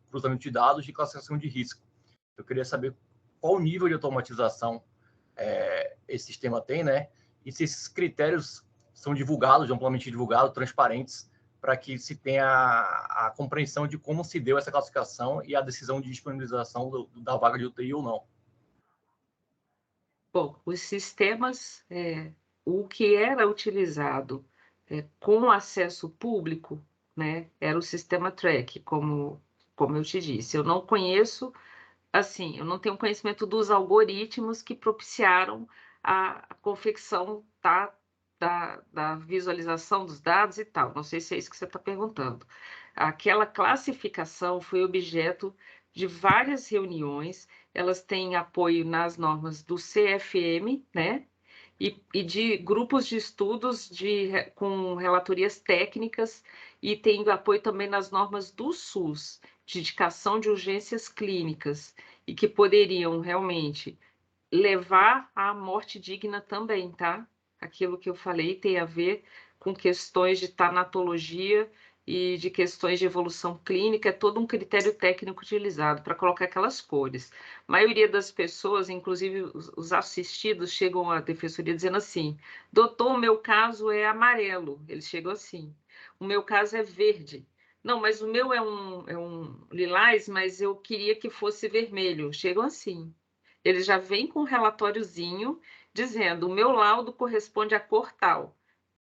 cruzamento de dados de classificação de risco. Eu queria saber qual nível de automatização esse sistema tem, né? E se esses critérios são divulgados, amplamente divulgados, transparentes, para que se tenha a compreensão de como se deu essa classificação e a decisão de disponibilização da vaga de UTI ou não. Bom, os sistemas, o que era utilizado com acesso público, né, era o sistema TREC, como eu te disse. Eu não conheço, assim, eu não tenho conhecimento dos algoritmos que propiciaram a confecção da visualização dos dados e tal. Não sei se é isso que você está perguntando. Aquela classificação foi objeto de várias reuniões, elas têm apoio nas normas do CFM, né? E de grupos de estudos com relatorias técnicas, e tem apoio também nas normas do SUS, de indicação de urgências clínicas, e que poderiam realmente levar à morte digna também, tá? Aquilo que eu falei tem a ver com questões de tanatologia e de questões de evolução clínica, é todo um critério técnico utilizado para colocar aquelas cores. A maioria das pessoas, inclusive os assistidos, chegam à defensoria dizendo assim: doutor, o meu caso é amarelo. Eles chegam assim: o meu caso é verde. Não, mas o meu é um lilás, mas eu queria que fosse vermelho. Chegam assim. Ele já vem com um relatóriozinho dizendo: o meu laudo corresponde à cor tal.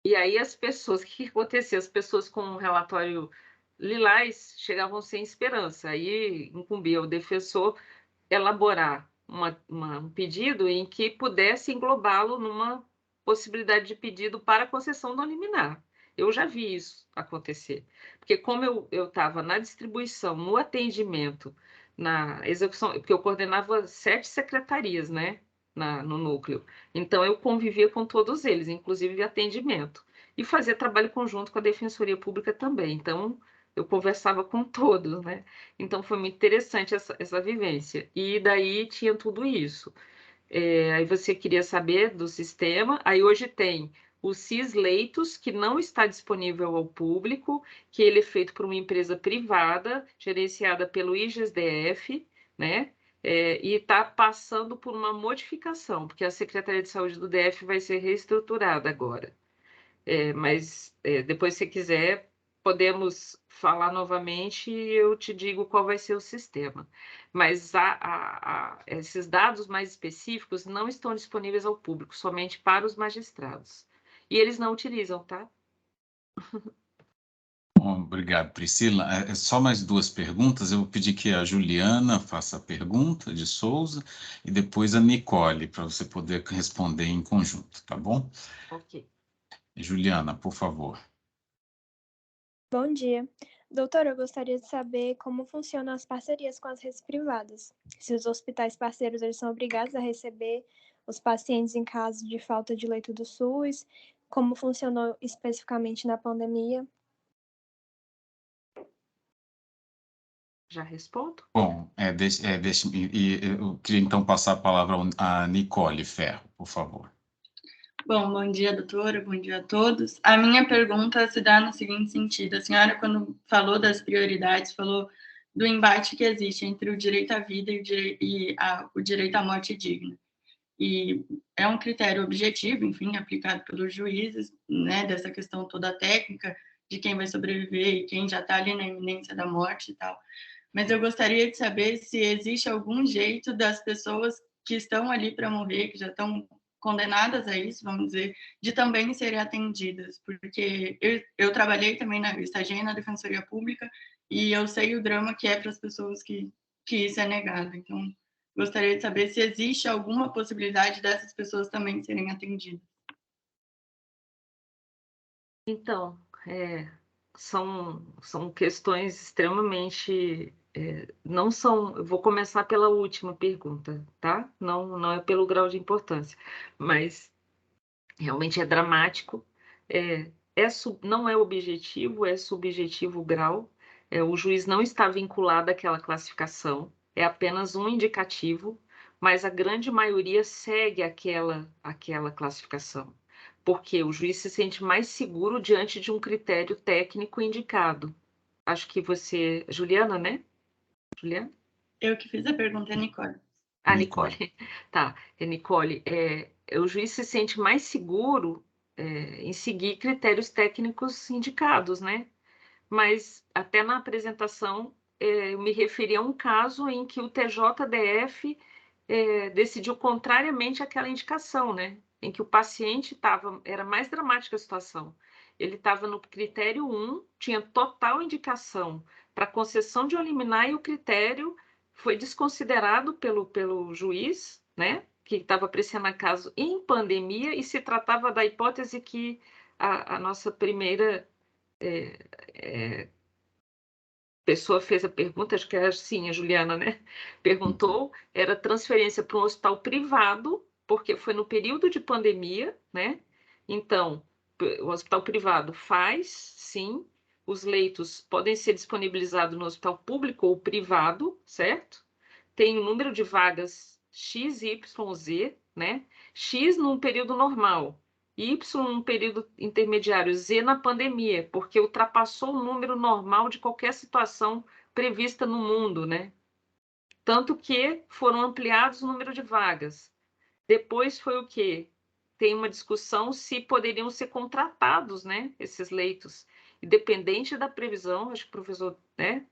E aí as pessoas, o que acontecia? As pessoas com um relatório lilás chegavam sem esperança. Aí incumbia o defensor elaborar um pedido em que pudesse englobá-lo numa possibilidade de pedido para concessão do liminar. Eu já vi isso acontecer. Porque como eu estava na distribuição, no atendimento, na execução, porque eu coordenava 7 secretarias, né, no núcleo. Então, eu convivia com todos eles, inclusive atendimento. E fazia trabalho conjunto com a Defensoria Pública também. Então, eu conversava com todos, né? Então, foi muito interessante essa vivência. E daí tinha tudo isso. Aí você queria saber do sistema. Aí hoje tem o CIS Leitos, que não está disponível ao público, que ele é feito por uma empresa privada, gerenciada pelo IGES-DF, né? E está passando por uma modificação, porque a Secretaria de Saúde do DF vai ser reestruturada agora. Mas depois, se quiser, podemos falar novamente e eu te digo qual vai ser o sistema. Mas esses dados mais específicos não estão disponíveis ao público, somente para os magistrados. E eles não utilizam, tá? Bom, obrigado, Priscila. Só mais 2 perguntas. Eu vou pedir que a Juliana faça a pergunta de Souza e depois a Nicole, para você poder responder em conjunto, tá bom? Ok. Juliana, por favor. Bom dia. Doutor, eu gostaria de saber como funcionam as parcerias com as redes privadas. Se os hospitais parceiros eles são obrigados a receber os pacientes em caso de falta de leito do SUS, como funcionou especificamente na pandemia. Já respondo? Bom, eu queria então passar a palavra a Nicole Ferro, por favor. Bom dia, doutora, bom dia a todos. A minha pergunta se dá no seguinte sentido: a senhora, quando falou das prioridades, falou do embate que existe entre o direito à vida e o direito à morte digna. e é um critério objetivo, enfim, aplicado pelos juízes, né, dessa questão toda técnica de quem vai sobreviver e quem já está ali na iminência da morte e tal. Mas eu gostaria de saber se existe algum jeito das pessoas que estão ali para morrer, que já estão condenadas a isso, vamos dizer, de também serem atendidas, porque eu trabalhei também, estagiei na Defensoria Pública, e eu sei o drama que é para as pessoas que isso é negado. Então, gostaria de saber se existe alguma possibilidade dessas pessoas também serem atendidas. Então, são questões extremamente... não são... Eu vou começar pela última pergunta, tá? Não é pelo grau de importância, mas realmente é dramático. Não é objetivo, é subjetivo o grau. O juiz não está vinculado àquela classificação, é apenas um indicativo, mas a grande maioria segue aquela classificação, porque o juiz se sente mais seguro diante de um critério técnico indicado. Acho que você... Juliana, né? Juliana? Eu que fiz a pergunta, é Nicole. Ah, Nicole. Tá, Nicole, o juiz se sente mais seguro em seguir critérios técnicos indicados, né? Mas até na apresentação eu me referi a um caso em que o TJDF decidiu contrariamente àquela indicação, né? Em que o paciente era mais dramática a situação. Ele estava no critério 1, tinha total indicação para concessão de liminar e o critério foi desconsiderado pelo juiz, né? Que estava apreciando o caso em pandemia e se tratava da hipótese que a nossa primeira pessoa fez a pergunta, acho que é assim, a Juliana, né? Perguntou, era transferência para um hospital privado, porque foi no período de pandemia, né? Então, o hospital privado faz, sim, os leitos podem ser disponibilizados no hospital público ou privado, certo? Tem um número de vagas X, Y, Z, né? X num período normal, Y num período intermediário, Z na pandemia, porque ultrapassou o número normal de qualquer situação prevista no mundo, né? Tanto que foram ampliados o número de vagas. Depois foi o quê? Tem uma discussão se poderiam ser contratados, né, esses leitos. Independente da previsão, acho que o professor, né,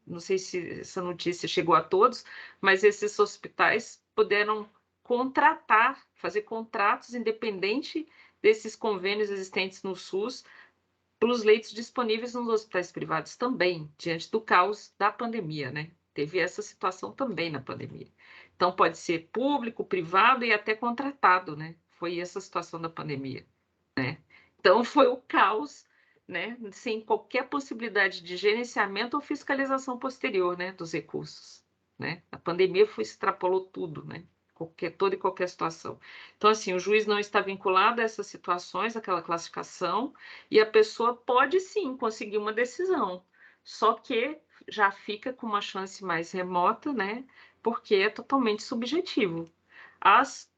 não sei se essa notícia chegou a todos, mas esses hospitais puderam contratar, fazer contratos independente desses convênios existentes no SUS para os leitos disponíveis nos hospitais privados também, diante do caos da pandemia, né? Teve essa situação também na pandemia. Então, pode ser público, privado e até contratado, né? Foi essa situação da pandemia, né? Então, foi o caos, né? Sem qualquer possibilidade de gerenciamento ou fiscalização posterior, né? Dos recursos, né? A pandemia extrapolou tudo, né? Toda e qualquer situação. Então, assim, o juiz não está vinculado a essas situações, aquela classificação, e a pessoa pode, sim, conseguir uma decisão, só que já fica com uma chance mais remota, né? Porque é totalmente subjetivo. As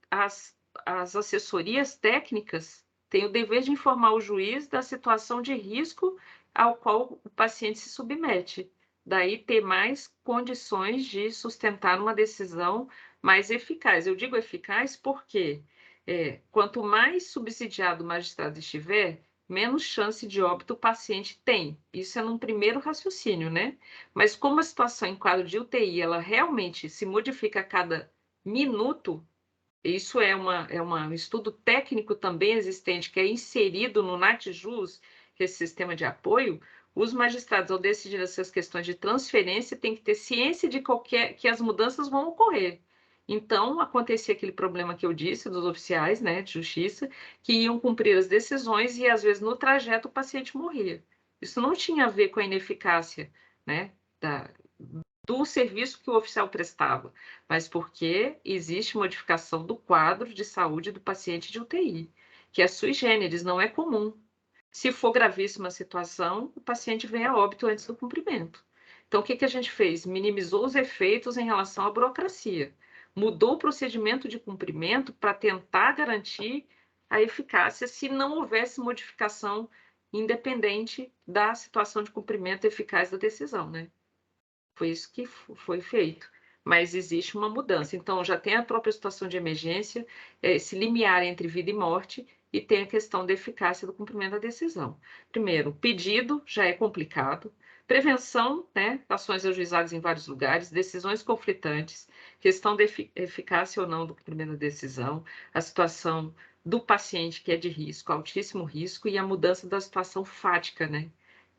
assessorias técnicas têm o dever de informar o juiz da situação de risco ao qual o paciente se submete. Daí ter mais condições de sustentar uma decisão mais eficaz. Eu digo eficaz porque quanto mais subsidiado o magistrado estiver, menos chance de óbito o paciente tem. Isso é num primeiro raciocínio, né? Mas como a situação em quadro de UTI, ela realmente se modifica a cada minuto, isso é um estudo técnico também existente, que é inserido no NATJUS, que é esse sistema de apoio. Os magistrados, ao decidir essas questões de transferência, têm que ter ciência de que as mudanças vão ocorrer. Então, acontecia aquele problema que eu disse dos oficiais, né, de justiça, que iam cumprir as decisões e, às vezes, no trajeto, o paciente morria. Isso não tinha a ver com a ineficácia, né, do serviço que o oficial prestava, mas porque existe modificação do quadro de saúde do paciente de UTI, que é sui generis, não é comum. Se for gravíssima a situação, o paciente vem a óbito antes do cumprimento. Então, o que a gente fez? Minimizou os efeitos em relação à burocracia. Mudou o procedimento de cumprimento para tentar garantir a eficácia se não houvesse modificação independente da situação de cumprimento eficaz da decisão, né? Foi isso que foi feito. mas existe uma mudança. Então, já tem a própria situação de emergência, esse limiar entre vida e morte, e tem a questão da eficácia do cumprimento da decisão. Primeiro, o pedido já é complicado, prevenção, né, ações ajuizadas em vários lugares, decisões conflitantes, questão de eficácia ou não do cumprimento da decisão, a situação do paciente que é de risco, altíssimo risco, e a mudança da situação fática, né?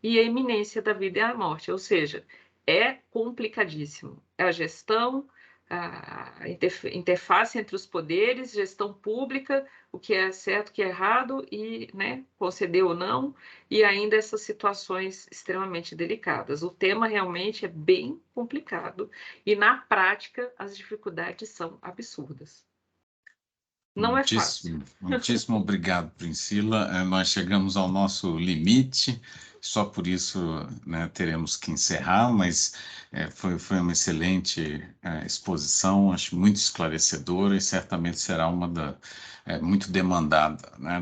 E a iminência da vida e a morte, ou seja, é complicadíssimo. É a gestão, a interface entre os poderes, gestão pública, o que é certo, o que é errado, e, né, conceder ou não, e ainda essas situações extremamente delicadas. O tema realmente é bem complicado, e na prática as dificuldades são absurdas. Não é fácil. Muitíssimo obrigado, Priscila. Nós chegamos ao nosso limite, só por isso, né, teremos que encerrar, mas foi uma excelente exposição, acho muito esclarecedora e certamente será muito demandada, né,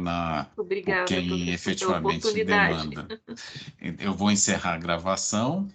Obrigada, por quem efetivamente demanda. Eu vou encerrar a gravação